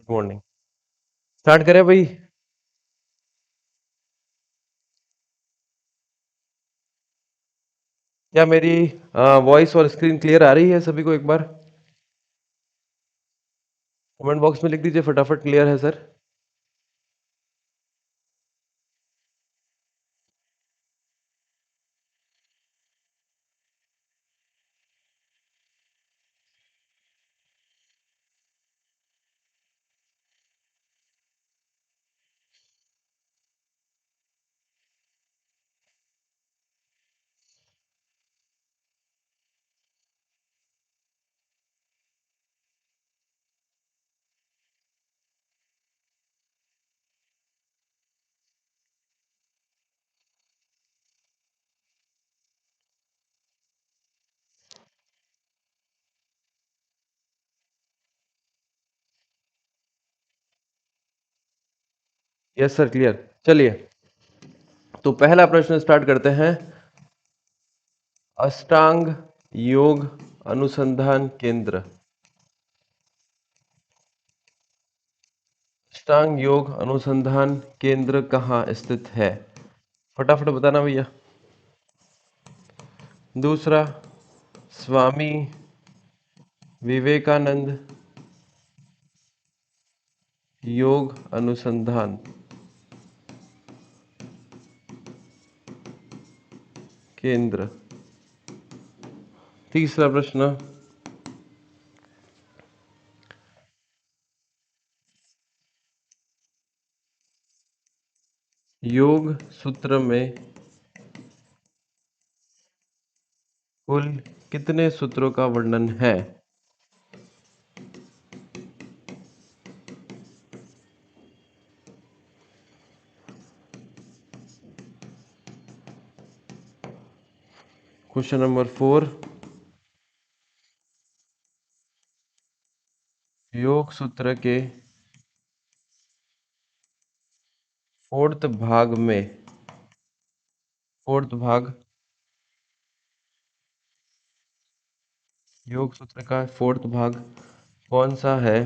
Good morning. Start करें भाई। क्या मेरी वॉइस और स्क्रीन क्लियर आ रही है सभी को? एक बार कमेंट बॉक्स में लिख दीजिए फटाफट, क्लियर है सर। Yes sir, clear. चलिए, तो पहला प्रश्न स्टार्ट करते हैं। अष्टांग योग अनुसंधान केंद्र। अष्टांग योग अनुसंधान केंद्र कहाँ स्थित है? फटाफट बताना भैया। दूसरा, स्वामी विवेकानंद योग अनुसंधान केंद्र। तीसरा प्रश्न, योग सूत्र में कुल कितने सूत्रों का वर्णन है? क्वेश्चन नंबर 4, योग सूत्र के फोर्थ भाग योग सूत्र का फोर्थ भाग कौन सा है?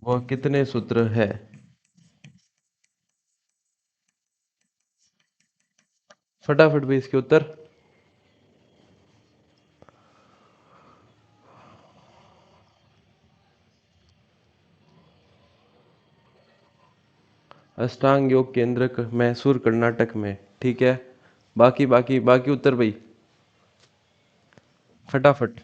वह कितने सूत्र है? फटाफट भी इसके उत्तर। अष्टांग योग केंद्र मैसूर कर्नाटक में। ठीक है, बाकी बाकी बाकी उत्तर भाई फटाफट।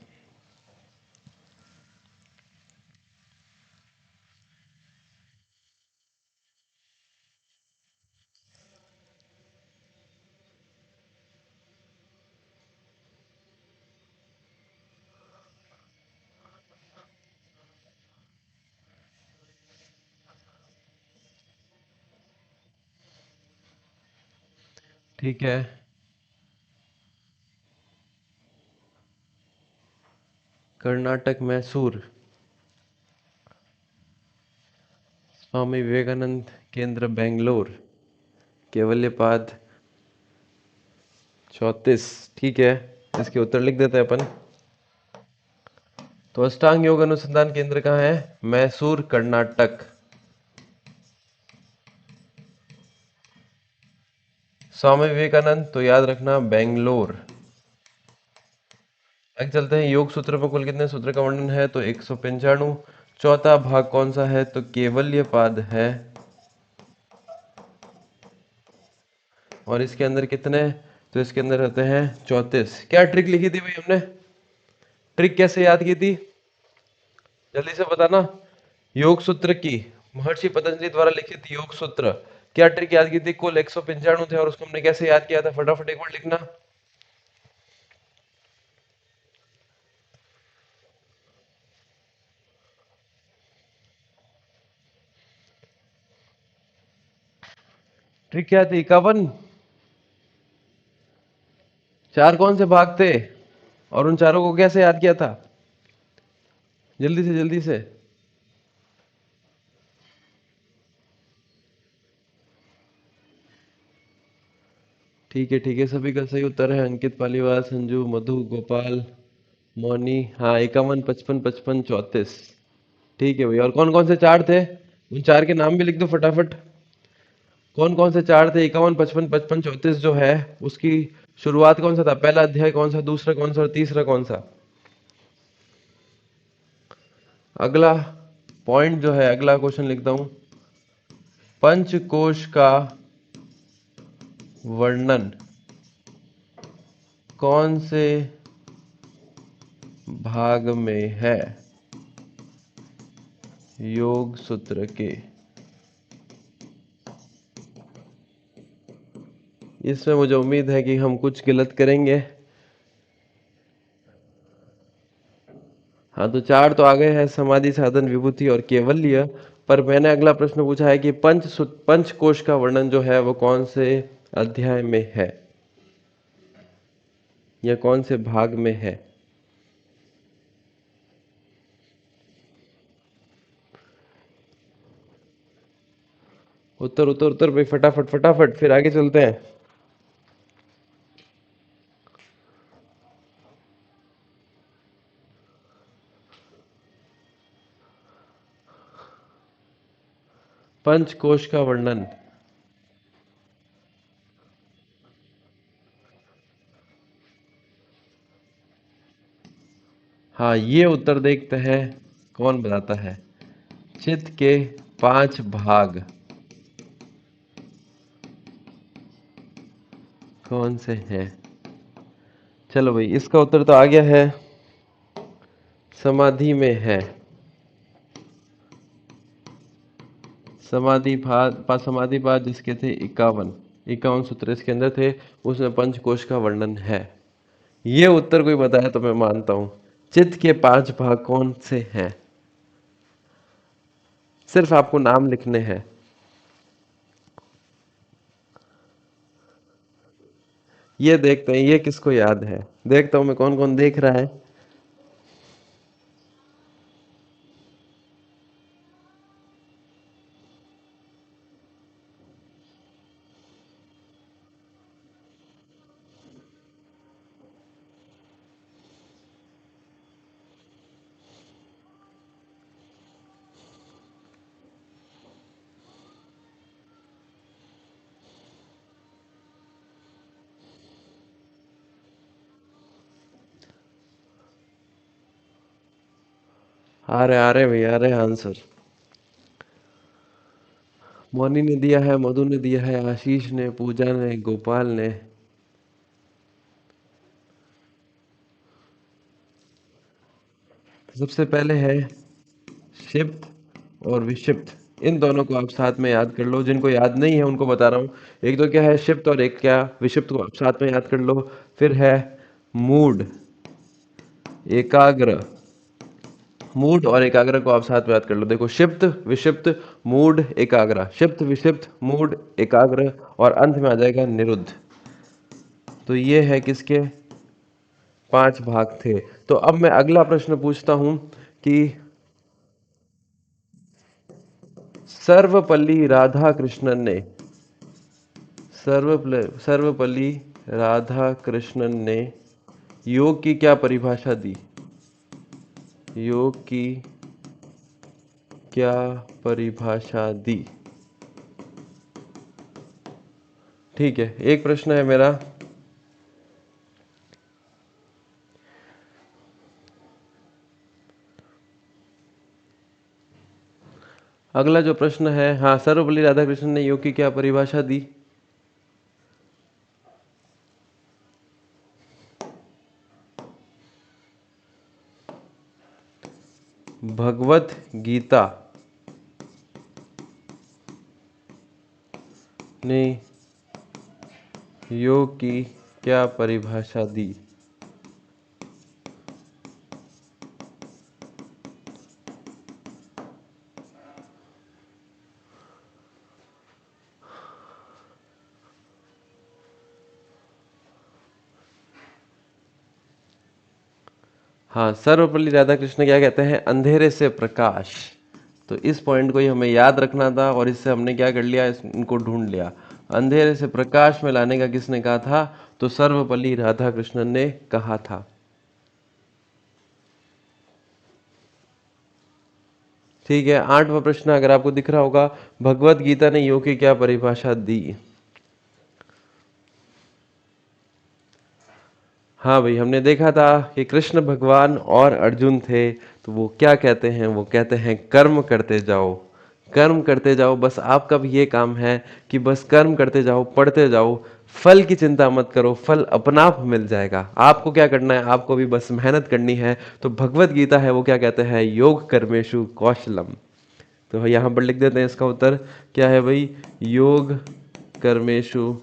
ठीक है, कर्नाटक मैसूर स्वामी विवेकानंद केंद्र बेंगलोर केवल्यपाद 34। ठीक है, इसके उत्तर लिख देते हैं अपन। तो अष्टांग योग अनुसंधान केंद्र कहाँ है? मैसूर कर्नाटक। स्वामी विवेकानंद तो याद रखना बेंगलोर। आगे चलते हैं, योग सूत्र पर कुल कितने सूत्र का वर्णन है? तो 195। चौथा भाग कौन सा है? तो केवल्य पाद है। और इसके अंदर कितने? तो इसके अंदर रहते हैं 34। क्या ट्रिक लिखी थी भाई हमने? ट्रिक कैसे याद की थी? जल्दी से बताना। योग सूत्र की महर्षि पतंजलि द्वारा लिखित योग सूत्र, क्या ट्रिक याद की थी? कुल 195 थे और उसको हमने कैसे याद किया था? फटाफट एक बार लिखना। ट्रिक क्या थी? 51। चार कौन से भाग थे और उन चारों को कैसे याद किया था? जल्दी से जल्दी से। ठीक है, सभी का सही उत्तर है। अंकित, पालीवाल, संजू, मधु, गोपाल, मौनी। हाँ, 51, 55, 55, 34। ठीक है भैया। और कौन कौन से चार थे, उन चार के नाम भी लिख दो फटाफट। कौन कौन से चार थे? 51, 55, 55, 34 जो है उसकी शुरुआत कौन सा था? पहला अध्याय कौन सा, दूसरा कौन सा और तीसरा कौन सा? अगला पॉइंट जो है, अगला क्वेश्चन लिखता हूं, पंचकोश का वर्णन कौन से भाग में है योग सूत्र के? इसमें मुझे उम्मीद है कि हम कुछ गलत करेंगे। हाँ, तो चार तो आ गए हैं, समाधि, साधन, विभूति और केवल्य। पर मैंने अगला प्रश्न पूछा है कि पंचकोश का वर्णन जो है वो कौन से अध्याय में है या कौन से भाग में है? उत्तर उत्तर उत्तर भाई, फटाफट फटाफट, फिर आगे चलते हैं। पंचकोश का वर्णन, हाँ ये उत्तर देखते हैं कौन बताता है। चित्त के 5 भाग कौन से हैं? चलो भाई, इसका उत्तर तो आ गया है, समाधि में है। समाधि पाद जिसके थे 51, 51 सूत्र इसके अंदर थे, उसमें पंचकोश का वर्णन है। ये उत्तर कोई बताया तो मैं मानता हूं। चित्त के 5 भाग कौन से हैं? सिर्फ आपको नाम लिखने हैं। ये देखते हैं ये किसको याद है। देखता हूं मैं कौन कौन देख रहा है। आ रहे भैया, आ रहे आंसर। मोनी ने दिया है, मधु ने दिया है, आशीष ने, पूजा ने, गोपाल ने। सबसे पहले है शिप्त और विक्षिप्त। इन दोनों को आप साथ में याद कर लो, जिनको याद नहीं है उनको बता रहा हूँ। एक तो क्या है शिप्त और एक क्या विक्षिप्त, को आप साथ में याद कर लो। फिर है मूड, एकाग्र। मूड और एकाग्र को आप साथ में याद कर लो। देखो, शिप्त, विक्षिप्त, मूड, एकाग्र, शिप्त, विक्षिप्त, मूड, एकाग्र, और अंत में आ जाएगा निरुद्ध। तो ये है किसके 5 भाग थे। तो अब मैं अगला प्रश्न पूछता हूं कि सर्वपल्ली राधाकृष्णन ने सर्वपल्ली राधाकृष्णन ने योग की क्या परिभाषा दी? योग की क्या परिभाषा दी? ठीक है, एक प्रश्न है मेरा। अगला जो प्रश्न है, हाँ, सर्वपल्ली राधाकृष्णन ने योग की क्या परिभाषा दी? भगवत गीता ने योग की क्या परिभाषा दी? हाँ, सर्वपल्ली राधाकृष्ण क्या कहते हैं? अंधेरे से प्रकाश। तो इस पॉइंट को ही हमें याद रखना था और इससे हमने क्या कर लिया, इनको ढूंढ लिया। अंधेरे से प्रकाश में लाने का किसने कहा था? तो सर्वपल्ली राधाकृष्णन ने कहा था। ठीक है, 8वां प्रश्न अगर आपको दिख रहा होगा, भगवत गीता ने योग की क्या परिभाषा दी? हाँ भाई, हमने देखा था कि कृष्ण भगवान और अर्जुन थे, तो वो क्या कहते हैं, वो कहते हैं कर्म करते जाओ, कर्म करते जाओ। बस आपका भी ये काम है कि बस कर्म करते जाओ, पढ़ते जाओ, फल की चिंता मत करो, फल अपना आप मिल जाएगा। आपको क्या करना है, आपको भी बस मेहनत करनी है। तो भगवत गीता है वो क्या कहते हैं, योग कर्मेशु कौशलम। तो यहाँ पर लिख देते हैं इसका उत्तर क्या है भाई, योग कर्मेशु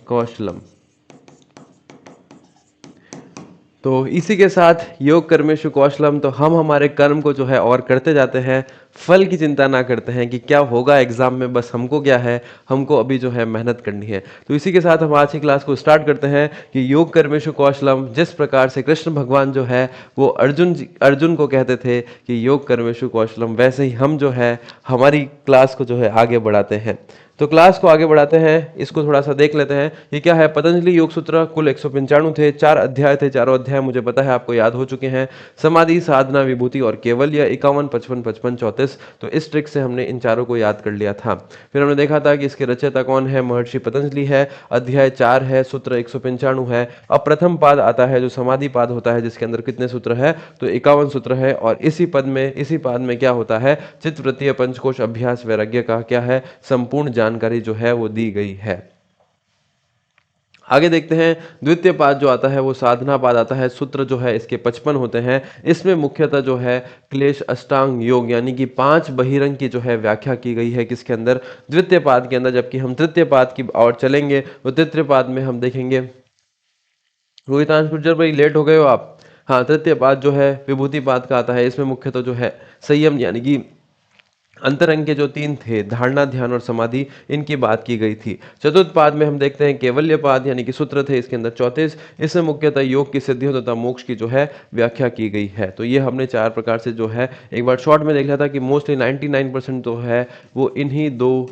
कौशलम। तो इसी के साथ योग कर्मेशु कौशलम, तो हम हमारे कर्म को जो है और करते जाते हैं, फल की चिंता ना करते हैं कि क्या होगा एग्जाम में, बस हमको क्या है, हमको अभी जो है मेहनत करनी है। तो इसी के साथ हम आज की क्लास को स्टार्ट करते हैं कि योग कर्मेशु कौशलम, जिस प्रकार से कृष्ण भगवान जो है वो अर्जुन को कहते थे कि योग कर्मेशु कौशलम, वैसे ही हम जो है हमारी क्लास को जो है आगे बढ़ाते हैं। तो क्लास को आगे बढ़ाते हैं, इसको थोड़ा सा देख लेते हैं। ये क्या है, पतंजलि योग सूत्र कुल 195 थे, 4 अध्याय थे, चारों अध्याय मुझे पता है आपको याद हो चुके हैं। समाधि, साधना, विभूति और केवल्य, 51, 55, 55, 34। तो इस ट्रिक से हमने इन चारों को याद कर लिया था। फिर हमने देखा था कि इसके रचयिता कौन है, महर्षि पतंजलि है, अध्याय 4 है, सूत्र 195 है। अब प्रथम पाद आता है जो समाधि पाद होता है, जिसके अंदर कितने सूत्र है, तो 51 सूत्र है। और इसी पाद में क्या होता है, चित्तवृत्तीय पंचकोश अभ्यास वैराग्य का क्या है, संपूर्ण जानकारी जो है वो दी गई है। आगे देखते हैं, द्वितीय पाद जो आता है वो साधना पाद आता है। सूत्र जो है इसके 55 होते हैं। इसमें मुख्यतः जो है क्लेश अष्टांग योग यानी कि 5 बहिरंग की जो है व्याख्या की गई है, किसके अंदर, द्वितीय पाद के अंदर। जबकि हम तृतीय पाद की ओर चलेंगे तो तृतीय पाद में हम देखेंगे, रोहितांश गुर्जर भाई लेट हो गए हो आप। हाँ, तृतीय पाद जो है विभूति पाद का आता है। इसमें मुख्यतः जो है संयम यानी कि अंतरंग के जो 3 थे, धारणा, ध्यान और समाधि, इनकी बात की गई थी। चतुर्थ पाद में हम देखते हैं केवल्य पाद यानी कि सूत्र थे इसके अंदर 34। इसमें मुख्यतः योग की सिद्धियों तथा मोक्ष की जो है व्याख्या की गई है। तो ये हमने 4 प्रकार से जो है एक बार शॉर्ट में देख लिया था कि मोस्टली 99% तो है वो इन्हीं 2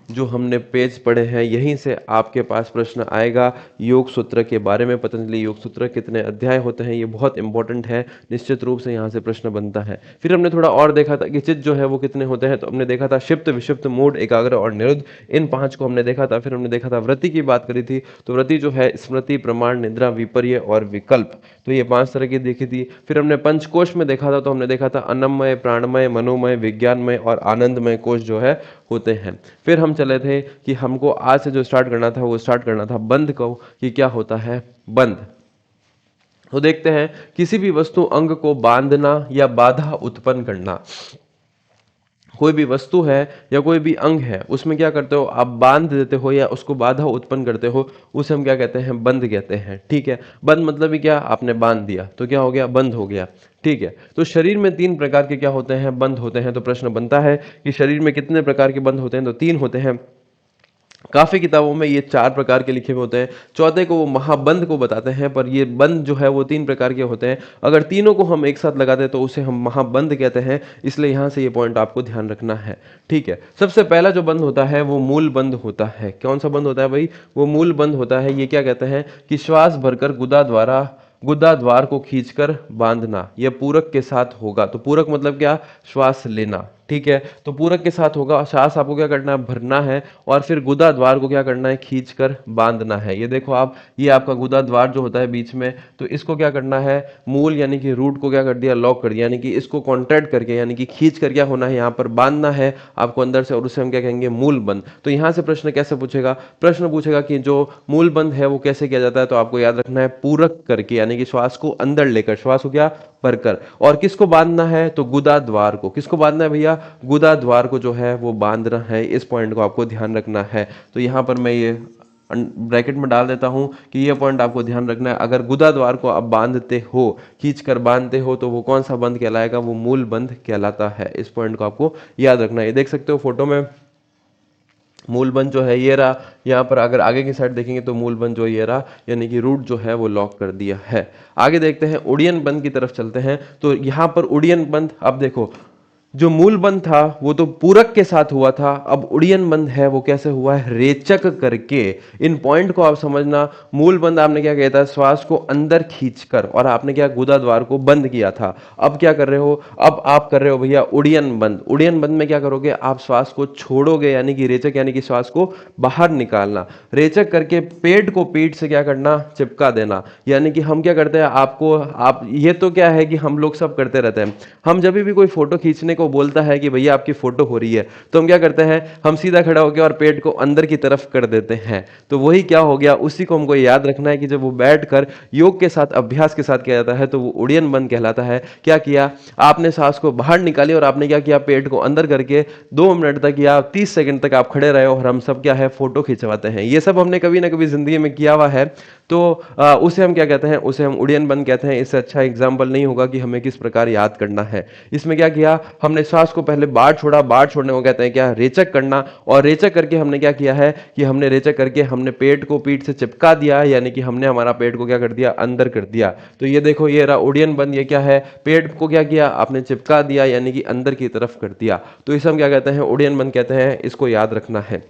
जो हमने पेज पढ़े हैं, यहीं से आपके पास प्रश्न आएगा योग सूत्र के बारे में। पतंजलि योग सूत्र कितने अध्याय होते हैं, ये बहुत इंपॉर्टेंट है, निश्चित रूप से यहाँ से प्रश्न बनता है। फिर हमने थोड़ा और देखा था कि चित्त जो है वो कितने होते हैं, तो हमने देखा था क्षिप्त, विक्षिप्त, मूढ़, एकाग्र और निरुद्ध, इन 5 को हमने देखा था। फिर हमने देखा था वृत्ति की बात करी थी, तो वृत्ति जो है स्मृति, प्रमाण, निद्रा, विपर्य और विकल्प, तो ये 5 तरह की देखी थी। फिर हमने पंचकोश में देखा था, तो हमने देखा था अन्नमय, प्राणमय, मनोमय, विज्ञानमय और आनंदमय कोश जो है होते हैं। फिर हम चले थे कि हमको आज से जो स्टार्ट करना था वो स्टार्ट करना था बंध को, कि क्या होता है बंध। तो देखते हैं, किसी भी वस्तु अंग को बांधना या बाधा उत्पन्न करना। कोई भी वस्तु है या कोई भी अंग है, उसमें क्या करते हो आप, बांध देते हो या उसको बाधा उत्पन्न करते हो, उसे हम क्या कहते हैं, बंध कहते हैं। ठीक है, बंध मतलब ही क्या, आपने बांध दिया तो क्या हो गया, बंध हो गया। ठीक है, तो शरीर में 3 प्रकार के क्या होते हैं, बंध होते हैं। तो प्रश्न बनता है कि शरीर में कितने प्रकार के बंध होते हैं, तो 3 होते हैं। काफी किताबों में ये 4 प्रकार के लिखे हुए होते हैं, चौथे को वो महाबंध को बताते हैं, पर ये बंध जो है वो 3 प्रकार के होते हैं। अगर तीनों को हम एक साथ लगा दें तो उसे हम महाबंध कहते हैं, इसलिए यहाँ से ये पॉइंट आपको ध्यान रखना है। ठीक है, सबसे पहला जो बंध होता है वो मूल बंध होता है। कौन सा बंध होता है भाई, वो मूल बंध होता है। ये क्या कहते हैं कि श्वास भरकर गुदा द्वार को खींचकर बांधना, यह पूरक के साथ होगा। तो पूरक मतलब क्या, श्वास लेना। ठीक है, तो पूरक के साथ होगा, श्वास आपको क्या करना है, भरना है, और फिर गुदा द्वार को क्या करना है, खींचकर बांधना है। ये देखो आप, ये आपका गुदा द्वार जो होता है बीच में, तो इसको क्या करना है, मूल यानी कि रूट को क्या कर दिया, लॉक कर दिया, यानी कि इसको कॉन्ट्रैक्ट करके यानी कि खींच कर क्या होना है, यहाँ पर बांधना है आपको अंदर से, और उसे हम क्या कहेंगे, मूल बंध। तो यहाँ से प्रश्न कैसे पूछेगा, प्रश्न पूछेगा कि जो मूल बंध है वो कैसे किया जाता है, तो आपको याद रखना है पूरक करके, यानी कि श्वास को अंदर लेकर, श्वास को क्या भरकर, और किसको बांधना है, तो गुदा द्वार को। किसको बांधना है भैया, गुदा द्वार को जो है वो बांधना है। इस पॉइंट को आपको ध्यान रखना है। तो यहाँ पर मैं ये ब्रैकेट में डाल देता हूं कि ये पॉइंट आपको ध्यान रखना है। अगर गुदा द्वार को आप बांधते हो, खींच कर बांधते हो, तो वो कौन सा बंध कहलाएगा, वो मूल बंध कहलाता है। इस पॉइंट को आपको याद रखना है। ये देख सकते हो फोटो में, मूल बंध जो है ये रहा। यहाँ पर अगर आगे की साइड देखेंगे तो मूल बंध जो ये रहा, यानी कि रूट जो है वो लॉक कर दिया है। आगे देखते हैं, उड़ियन बंध की तरफ चलते हैं। तो यहाँ पर उड़ियन बंध, अब देखो जो मूल बंध था वो तो पूरक के साथ हुआ था, अब उड़ीयन बंध है वो कैसे हुआ है, रेचक करके। इन पॉइंट को आप समझना। मूल बंध आपने क्या किया था, श्वास को अंदर खींचकर, और आपने क्या गुदा द्वार को बंद किया था। अब क्या कर रहे हो, अब आप कर रहे हो भैया उड़ीयन बंध। उड़ीयन बंध में क्या करोगे, आप श्वास को छोड़ोगे, यानी कि रेचक, यानी कि श्वास को बाहर निकालना। रेचक करके पेट को पीठ से क्या करना, चिपका देना। यानी कि हम क्या करते हैं, आपको आप ये तो क्या है कि हम लोग सब करते रहते हैं। हम जब भी कोई फोटो खींचने को बोलता है कि भैया आपकी फोटो हो रही है, तो हम क्या करते हैं, हम सीधा खड़ा होकर और पेट को अंदर की तरफ कर देते हैं। तो वही क्या हो गया, उसी को हमको याद रखना है कि जब वो बैठकर योग के साथ, अभ्यास के साथ किया जाता है तो वो उड़ीयन बंध कहलाता है। क्या किया आपने, सांस को बाहर निकाली और आपने क्या किया, पेट को अंदर करके 2 मिनट तक या 30 सेकंड तक आप खड़े रहे और हम सब क्या है, फोटो खिंचवाते हैं। ये सब हमने कभी ना कभी जिंदगी में किया हुआ है। तो उसे हम क्या कहते हैं, उसे हम उड़ीयन बंध कहते हैं। इससे अच्छा एग्जाम्पल नहीं होगा कि हमें किस प्रकार याद करना है। इसमें क्या किया हमने, श्वास को पहले बाहर छोड़ा, बाहर छोड़ने को कहते हैं क्या, रेचक करना। और रेचक करके हमने क्या किया है कि हमने रेचक करके हमने पेट को पीठ से चिपका दिया, यानी कि हमने हमारा पेट को क्या कर दिया, अंदर कर दिया। तो ये देखो, ये रहा उड़ीयन बंध। ये क्या है, पेट को क्या किया आपने, चिपका दिया, यानी कि अंदर की तरफ कर दिया। तो इसे हम क्या कहते हैं, उड़ीयन बंध कहते हैं। इसको याद रखना है।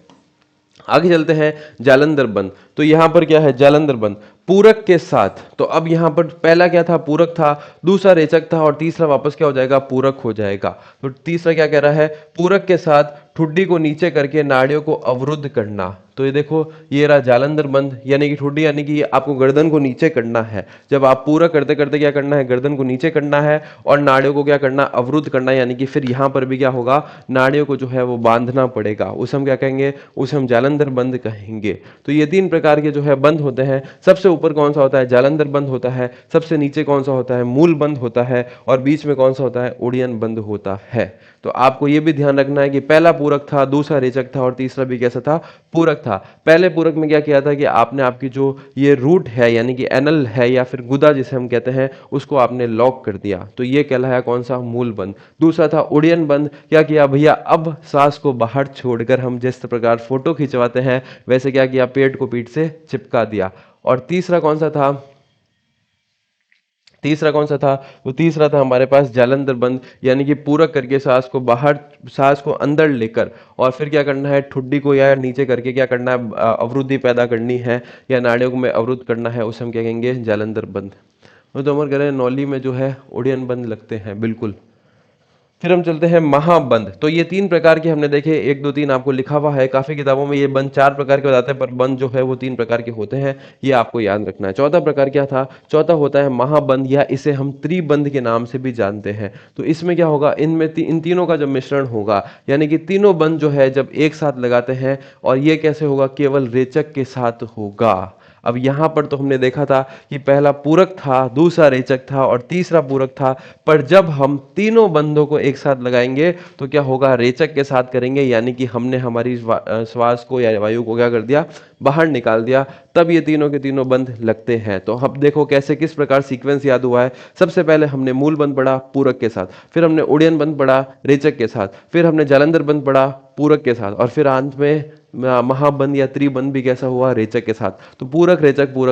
आगे चलते हैं, जालंधर बंध। तो यहां पर क्या है, जालंधर बंध पूरक के साथ। तो अब यहां पर पहला क्या था, पूरक था, दूसरा रेचक था, और तीसरा वापस क्या हो जाएगा, पूरक हो जाएगा। तो तीसरा क्या कह रहा है, पूरक के साथ ठुड्डी को नीचे करके नाड़ियों को अवरुद्ध करना। तो ये देखो, ये रहा जालंधर बंध, यानी कि ठुड्डी, यानी कि आपको गर्दन को नीचे करना है। जब आप पूरक करते करते क्या करना है, गर्दन को नीचे करना है, और नाड़ियों को क्या करना, अवरुद्ध करना। यानी कि फिर यहां पर भी क्या होगा, नाड़ियों को जो है वो बांधना पड़ेगा। उसे हम क्या कहेंगे, उसे हम जालंधर बंध कहेंगे। तो ये 3 प्रकार के जो है बंध होते हैं। सबसे ऊपर कौन सा होता है, जालंधर बंध होता है। सबसे नीचे कौन सा होता है, मूल बंध होता है। और बीच में कौन सा होता है, उड़ीयन बंध होता है। तो आपको यह भी ध्यान रखना है कि पहला पूरक था, दूसरा रेचक था, और तीसरा भी कैसा था, पूरक था। पहले पूरक में क्या किया था कि आपने आपकी जो ये रूट है, यानी कि एनल है या फिर गुदा जिसे हम कहते हैं, उसको आपने लॉक कर दिया। तो ये कहलाया कौन सा, मूल बंध। दूसरा था उड़ीयन बंध। क्या किया भैया, अब सांस को बाहर छोड़कर हम जिस प्रकार फोटो खिंचवाते हैं वैसे क्या किया, पेट को पीठ से चिपका दिया। और तीसरा कौन सा था, तीसरा कौन सा था, तो तीसरा था हमारे पास जालंधर बंध। यानी कि पूरक करके सांस को बाहर, सांस को अंदर लेकर, और फिर क्या करना है, ठुड्डी को या नीचे करके क्या करना है, अवरुद्धि पैदा करनी है, या नाड़ियों को में अवरुद्ध करना है। उसे हम क्या कहेंगे, जालंधर बंध। तो अमर कह रहे हैं नौली में जो है उड़ीयन बंध लगते हैं, बिल्कुल। फिर हम चलते हैं महाबंध। तो ये 3 प्रकार के हमने देखे, 1 2 3 आपको लिखा हुआ है। काफी किताबों में ये बंध 4 प्रकार के बताते हैं, पर बंध जो है वो 3 प्रकार के होते हैं। ये आपको याद रखना है। चौथा प्रकार क्या था, चौथा होता है महाबंध, या इसे हम त्रिबंध के नाम से भी जानते हैं। तो इसमें क्या होगा, इनमें इन तीनों का जब मिश्रण होगा, यानी कि तीनों बंध जो है जब एक साथ लगाते हैं, और ये कैसे होगा, केवल रेचक के साथ होगा। अब यहां पर तो हमने देखा था कि पहला पूरक था, दूसरा रेचक था, और तीसरा पूरक था। पर जब हम तीनों बंधों को एक साथ लगाएंगे तो क्या होगा, रेचक के साथ करेंगे, यानी कि हमने हमारी श्वास को या वायु को क्या कर दिया, बाहर निकाल दिया। तब ये तीनों के तीनों बंध लगते हैं। तो अब देखो कैसे, किस प्रकार सीक्वेंस याद हुआ है। सबसे पहले हमने मूल बंध पढ़ा पूरक के साथ, फिर हमने उड़ीयन बंध पढ़ा रेचक के साथ, फिर हमने जालंधर बंध पढ़ा पूरक के साथ, और फिर अंत में महाबंध या त्रिबंध भी कैसा हुआ, रेचक के साथ। तो पूरक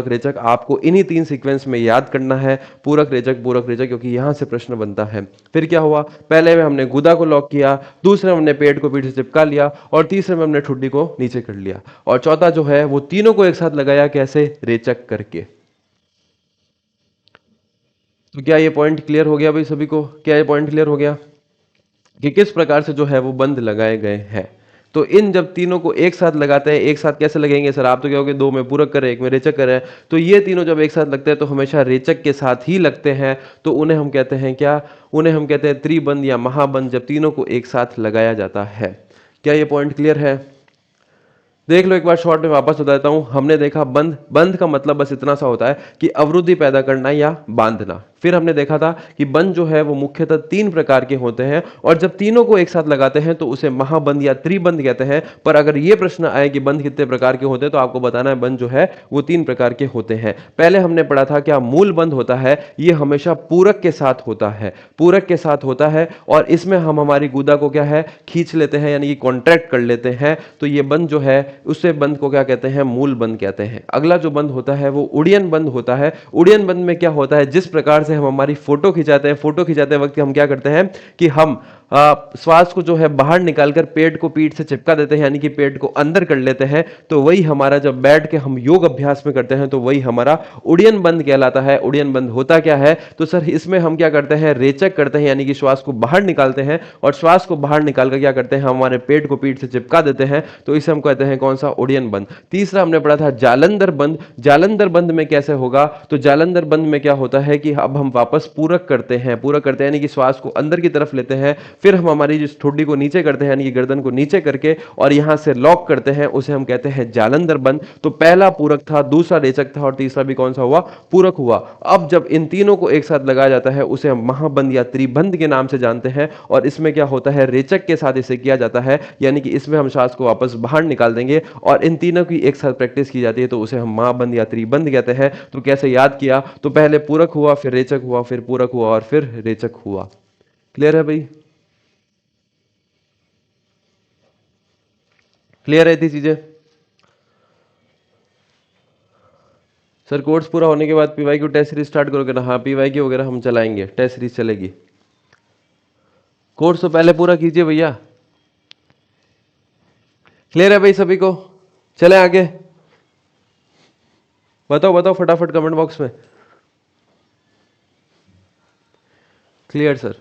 रेचक आपको इन्हीं 3 सीक्वेंस में याद करना है, पूरक रेचक, क्योंकि यहां से प्रश्न बनता है। फिर क्या हुआ, पहले में हमने गुदा को लॉक किया, दूसरे में हमने पेट को पीठ से चिपका लिया, और तीसरे में हमने ठुड्डी को नीचे कर लिया, और चौथा जो है वो तीनों को एक साथ लगाया, कैसे, रेचक करके। तो क्या ये पॉइंट क्लियर हो गया भाई सभी को, क्या ये पॉइंट क्लियर हो गया कि किस प्रकार से जो है वो बंध लगाए गए हैं। तो इन जब तीनों को एक साथ लगाते हैं, एक साथ कैसे लगेंगे सर, आप तो कहोगे 2 में पूरक करें, 1 में रेचक करें। तो ये तीनों जब एक साथ लगते हैं तो हमेशा रेचक के साथ ही लगते हैं। तो उन्हें हम कहते हैं क्या, उन्हें हम कहते हैं त्रिबंध या महाबंध, जब तीनों को एक साथ लगाया जाता है। क्या ये पॉइंट क्लियर है, देख लो एक बार शॉर्ट में वापस बताता हूं। हमने देखा बंध, बंध का मतलब बस इतना सा होता है कि अवरुद्धि पैदा करना या बांधना। फिर हमने देखा था कि बंध जो है वो मुख्यतः 3 प्रकार के होते हैं, और जब तीनों को एक साथ लगाते हैं तो उसे महाबंध या त्रिबंध कहते हैं। पर अगर ये प्रश्न आए कि बंध कितने प्रकार के होते हैं, तो आपको बताना है बंध जो है वो 3 प्रकार के होते हैं। पहले हमने पढ़ा था क्या, मूल बंध होता है, ये हमेशा पूरक के साथ होता है, पूरक के साथ होता है, और इसमें हम हमारी गुदा को क्या है, खींच लेते हैं, यानी कि कॉन्ट्रैक्ट कर लेते हैं। तो ये बंध जो है उससे बंध को क्या कहते हैं, मूल बंध कहते हैं। अगला जो बंध होता है वो उड़ीयन बंध होता है। उड़ीयन बंध में क्या होता है, जिस प्रकार से हम हमारी फोटो खिंचाते हैं, फोटो खिंचाते वक्त हम क्या करते हैं कि हम श्वास को जो है बाहर निकालकर पेट को पीठ से चिपका देते हैं, यानी कि पेट को अंदर कर लेते हैं, तो वही हमारा जब बैठ के हम योग अभ्यास में करते हैं तो वही हमारा उड़ियन बंद कहलाता है। उड़ियन बंद होता क्या है, तो सर इसमें हम क्या करते हैं, रेचक करते हैं, यानी कि श्वास को बाहर निकालते हैं और श्वास को बाहर निकालकर क्या करते हैं, हमारे पेट को पीठ से चिपका देते हैं, तो इसे हम कहते हैं कौन सा, उड़ियन बंद। तीसरा हमने पढ़ा था जालंधर बंद। जालंधर बंद में कैसे होगा, तो जालंधर बंद में क्या होता है कि अब हम वापस पूरक करते हैं, पूरक करते हैं यानी कि श्वास को अंदर की तरफ लेते हैं, फिर हम हमारी जिस ठोडी को नीचे करते हैं यानी कि गर्दन को नीचे करके और यहां से लॉक करते हैं, उसे हम कहते हैं जालंधर बंद। तो पहला पूरक था, दूसरा रेचक था और तीसरा भी कौन सा हुआ, पूरक हुआ। अब जब इन तीनों को एक साथ लगाया जाता है उसे हम महाबंद या त्रिबंद के नाम से जानते हैं, और इसमें क्या होता है, रेचक के साथ इसे किया जाता है, यानी कि इसमें हम श्वास को वापस बाहर निकाल देंगे और इन तीनों की एक साथ प्रैक्टिस की जाती है, तो उसे हम महाबंद या त्रिबंद कहते हैं। तो कैसे याद किया, तो पहले पूरक हुआ, फिर रेचक हुआ, फिर पूरक हुआ और फिर रेचक हुआ। क्लियर है भाई, क्लियर है थी चीजें। सर कोर्स पूरा होने के बाद PYQ test series start करोगे ना, हाँ पीवाई क्यू वगैरह हम चलाएंगे, टेस्ट सीरीज चलेगी। कोर्स तो पहले पूरा कीजिए भैया। क्लियर है भाई सभी को, चले आगे, बताओ बताओ फटाफट कमेंट बॉक्स में। क्लियर सर,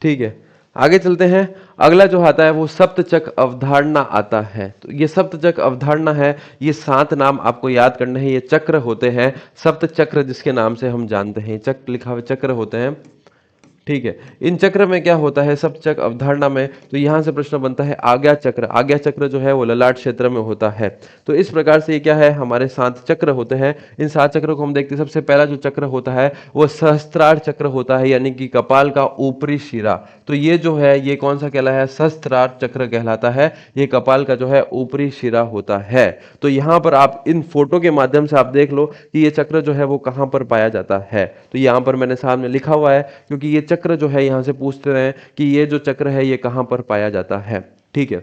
ठीक है आगे चलते हैं। अगला जो आता है वो सप्तचक अवधारणा आता है। तो ये सप्तचक अवधारणा है, ये 7 नाम आपको याद करने हैं, ये चक्र होते हैं, सप्त चक्र जिसके नाम से हम जानते हैं, चक्र लिखा हुआ चक्र होते हैं, ठीक है। इन चक्र में क्या होता है, सप्तचक अवधारणा में, तो यहां से प्रश्न बनता है आज्ञा चक्र। आज्ञा चक्र जो है वो ललाट क्षेत्र में होता है। तो इस प्रकार से ये क्या है, हमारे 7 चक्र होते हैं। इन 7 चक्रों को हम देखते हैं। सबसे पहला जो चक्र होता है वो सहस्त्रार चक्र होता है, यानी कि कपाल का ऊपरी शिरा। तो ये जो है ये कौन सा कहलाता है, सहस्त्रार चक्र कहलाता है। ये कपाल का जो है ऊपरी शिरा होता है। तो यहाँ पर आप इन फोटो के माध्यम से आप देख लो कि ये चक्र जो है वो कहाँ पर पाया जाता है। तो यहाँ पर मैंने सामने लिखा हुआ है, क्योंकि ये चक्र जो है यहां से पूछते रहे कि ये जो चक्र है ये कहां पर पाया जाता है, ठीक है।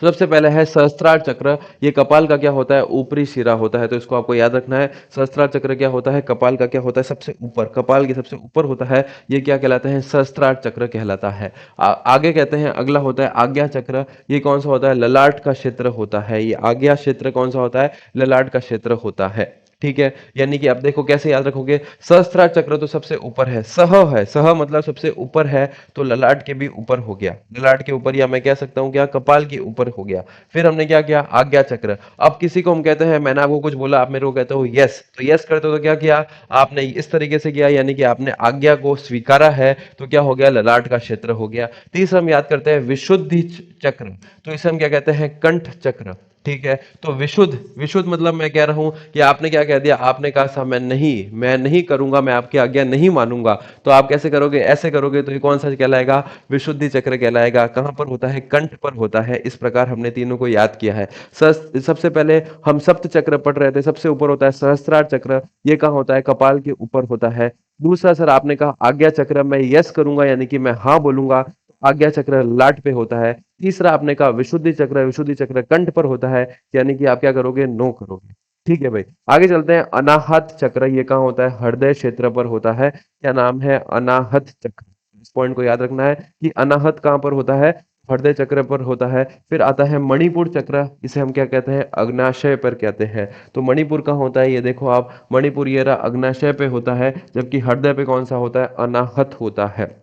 तो सबसे पहले है सहस्त्रार चक्र। ये कपाल का क्या होता है, ऊपरी शिरा होता है, तो इसको आपको याद रखना है। सहस्त्रार चक्र क्या होता है, कपाल का क्या होता है, सबसे ऊपर, कपाल के सबसे ऊपर होता है। ये क्या कहलाता है, सहस्त्रार चक्र कहलाता है। आगे कहते हैं अगला होता है आज्ञा चक्र। ये कौन सा होता है, ललाट का क्षेत्र होता है। ये आज्ञा क्षेत्र कौन सा होता है, ललाट का क्षेत्र होता है, ठीक है। यानी कि आप देखो कैसे याद रखोगे, सहस्त्रार चक्र तो सबसे ऊपर है, है, सह मतलब सबसे ऊपर है, तो ललाट के भी ऊपर हो गया, ललाट के ऊपर, या मैं कह सकता हूं क्या, कपाल के ऊपर हो गया। फिर हमने क्या किया, आज्ञा चक्र। अब किसी को हम कहते हैं, मैंने आपको कुछ बोला, आप मेरे को कहते हो यस, तो यस करते हो तो क्या किया आपने, इस तरीके से किया, यानी कि आपने आज्ञा को स्वीकारा है, तो क्या हो गया, ललाट का क्षेत्र हो गया। तीसरा हम याद करते हैं विशुद्धि चक्र। तो इसे हम क्या कहते हैं, कंठ चक्र, ठीक है। तो विशुद्ध, विशुद्ध मतलब मैं कह रहा हूं कि आपने क्या कह दिया, आपने कहा था मैं नहीं करूंगा, मैं आपकी आज्ञा नहीं मानूंगा, तो आप कैसे करोगे, ऐसे करोगे, तो ये कौन सा कहलाएगा, विशुद्धि चक्र कहलाएगा। कहां पर होता है, कंठ पर होता है। इस प्रकार हमने तीनों को याद किया है। सबसे पहले हम सप्त चक्र पढ़ रहे थे, सबसे ऊपर होता है सहस्त्रार चक्र। ये कहां होता है, कपाल के ऊपर होता है। दूसरा सर आपने कहा आज्ञा चक्र, मैं यस करूंगा यानी कि मैं हाँ बोलूंगा, आज्ञा चक्र लाट पे होता है। तीसरा आपने कहा विशुद्धि चक्र, विशुद्धि चक्र कंठ पर होता है, यानी कि आप क्या करोगे, नो करोगे, ठीक है भाई। आगे चलते हैं अनाहत चक्र। ये कहाँ होता है, हृदय क्षेत्र पर होता है। क्या नाम है, अनाहत चक्र। इस पॉइंट को याद रखना है कि अनाहत कहाँ पर होता है, हृदय चक्र पर होता है। फिर आता है मणिपुर चक्र, इसे हम क्या कहते हैं, अग्नाशय पर कहते हैं। तो मणिपुर कहाँ होता है, ये देखो आप, मणिपुर ये रहा, अग्नाशय पे होता है, जबकि हृदय पे कौन सा होता है, अनाहत होता है।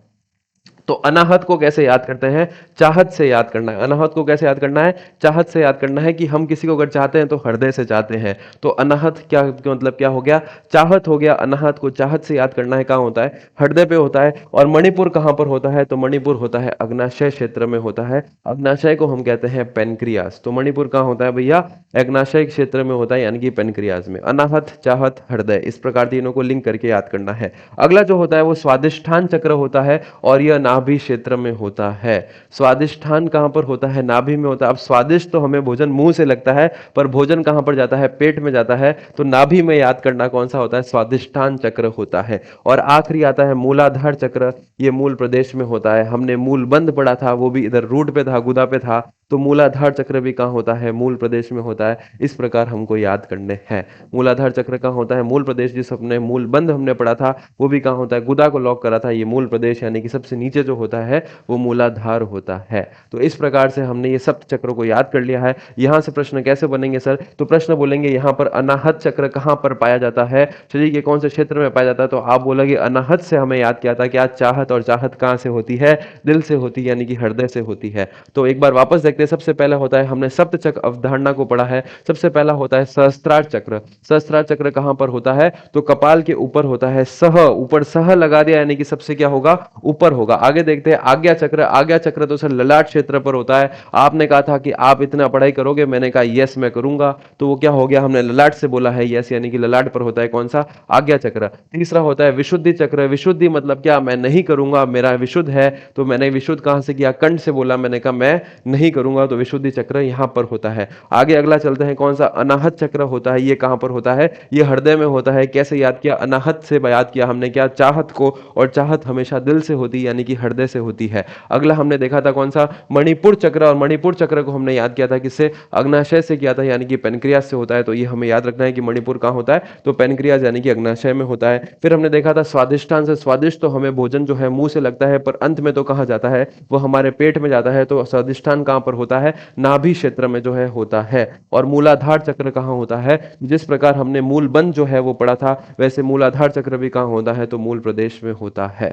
तो अनाहत को कैसे याद करते हैं, चाहत से याद करना है। अनाहत को कैसे याद करना है, चाहत से याद करना है, कि हम किसी को अगर चाहते हैं तो हृदय से चाहते हैं। तो अनाहत क्या मतलब क्या हो गया, चाहत हो गया। अनाहत को चाहत से याद करना है, कहाँ होता है, हृदय पे होता है। और मणिपुर कहाँ पर होता है, तो मणिपुर होता है अग्नाशय क्षेत्र में होता है। अग्नाशय को हम कहते हैं पेनक्रियास। तो मणिपुर कहाँ होता है भैया, अग्नाशय क्षेत्र में होता है, यानी कि पेनक्रियास में। अनाहत, चाहत, हृदय, इस प्रकार तीनों को लिंक करके याद करना है। अगला जो होता है वो स्वादिष्ठान चक्र होता है, और यह नाभि क्षेत्र में होता है। स्वादिष्ठान कहां पर होता है, नाभि में होता है। अब स्वादिष्ट तो हमें भोजन मुंह से लगता है, पर भोजन कहां पर जाता है, पेट में जाता है। तो नाभि में याद करना कौन सा होता है, स्वादिष्ठान चक्र होता है। और आखिरी आता है मूलाधार चक्र। ये मूल प्रदेश में होता है। हमने मूल बंद पढ़ा था, वो भी इधर रूट पे था, गुदा पे था। तो मूलाधार चक्र भी कहाँ होता है, मूल प्रदेश में होता है। इस प्रकार हमको याद करने हैं। मूलाधार चक्र कहाँ होता है, मूल प्रदेश। जिस अपने मूल बंध हमने पढ़ा था वो भी कहाँ होता है, गुदा को लॉक करा था, ये मूल प्रदेश यानी कि सबसे नीचे जो होता है वो मूलाधार होता है। तो इस प्रकार से हमने ये सप्त चक्रों को याद कर लिया है। यहां से प्रश्न कैसे बनेंगे सर, तो प्रश्न बोलेंगे यहाँ पर अनाहत चक्र कहाँ पर पाया जाता है, शरीर के कौन से क्षेत्र में पाया जाता है, तो आप बोलोगे अनाहत से हमें याद किया था कि आज चाहत, और चाहत कहाँ से होती है, दिल से होती है, यानी कि हृदय से होती है। तो एक बार वापस देखते हैं। सबसे पहला होता है, हमने सप्त चक्र अवधारणा को पढ़ा है, सबसे पहला होता है सहस्त्रार चक्र। सहस्त्रार चक्र कहां पर होता है, तो कपाल के ऊपर होता है। सह, ऊपर सह लगा दिया यानी कि सबसे क्या होगा, ऊपर होगा। आगे देखते हैं आज्ञा चक्र। आज्ञा चक्र तो सर ललाट क्षेत्र पर होता है। आपने कहा था कि आप इतना पढ़ाई करोगे, मैंने कहा यस मैं करूंगा, तो वो क्या हो गया, हमने ललाट से बोला है यस, यानी कि ललाट पर होता है कौन सा, आज्ञा चक्र। तीसरा होता है विशुद्धि चक्र। विशुद्धि मतलब क्या, मैं नहीं करूंगा, मेरा विशुद्ध है, तो मैंने विशुद्ध कहां से किया, कंठ से बोला, मैंने कहा मैं नहीं करूंगा, तो विशुद्धि चक्र यहां पर होता है। आगे अगला चलते हैं, कौन सा, अनाहत चक्र होता है। ये कहां पर होता है, ये हृदय में होता है। कैसे याद किया, अनाहत से याद किया हमने, क्या, चाहत को, और चाहत हमेशा दिल से होती है, यानी कि हृदय से होती है। अगला हमने देखा था कौन सा, मणिपुर चक्र। और मणिपुर चक्र को हमने याद किया था किससे, अग्नाशय से किया था, यानी कि पेनक्रियास से होता है। तो ये हमें याद रखना है कि मणिपुर कहां होता है, तो पेनक्रियास यानी कि अग्नाशय में होता है। फिर हमने देखा था स्वादिष्टान से। स्वादिष्ट तो हमें भोजन जो है मुंह से लगता है, पर अंत में तो कहां जाता है, वो हमारे पेट में जाता है। तो स्वादिष्टान कहां पर होता है, नाभि क्षेत्र में जो है होता है। और मूलाधार चक्र कहां होता है, जिस प्रकार हमने मूल बंध जो है वो पढ़ा था, वैसे मूलाधार चक्र भी कहां होता है, तो मूल प्रदेश में होता है।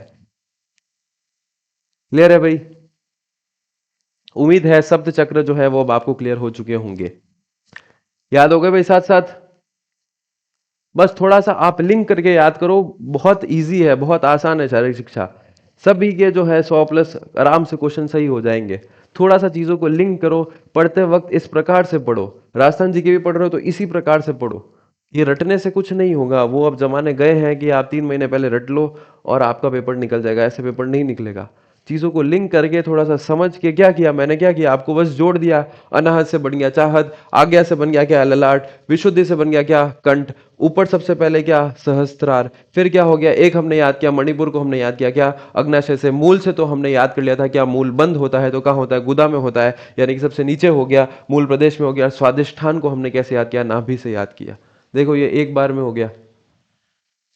क्लियर है भाई? उम्मीद है सप्त चक्र जो है वो अब आपको क्लियर हो चुके होंगे। याद हो गए भाई साथ साथ? बस थोड़ा सा आप लिंक करके याद करो, बहुत इजी है, बहुत आसान है शारीरिक शिक्षा। सभी के जो है 100+ आराम से क्वेश्चन सही हो जाएंगे। थोड़ा सा चीजों को लिंक करो, पढ़ते वक्त इस प्रकार से पढ़ो। राजस्थान जी के भी पढ़ रहे हो तो इसी प्रकार से पढ़ो। ये रटने से कुछ नहीं होगा। वो अब जमाने गए हैं कि आप 3 महीने पहले रट लो और आपका पेपर निकल जाएगा। ऐसे पेपर नहीं निकलेगा। चीजों को लिंक करके थोड़ा सा समझ के, क्या किया मैंने, क्या किया, आपको बस जोड़ दिया। अनाहत से बन गया चाहत, आज्ञा से बन गया क्या, ललाट, विशुद्धि से बन गया क्या, कंठ, ऊपर सबसे पहले क्या, सहस्त्रार, फिर क्या हो गया, एक हमने याद किया मणिपुर को, हमने याद किया क्या, अग्नाशय से। मूल से तो हमने याद कर लिया था क्या, मूल बंद होता है, तो कहाँ होता है, गुदा में होता है, यानी कि सबसे नीचे हो गया, मूल प्रदेश में हो गया। स्वादिष्ठान को हमने कैसे याद किया, नाभि से याद किया। देखो ये एक बार में हो गया।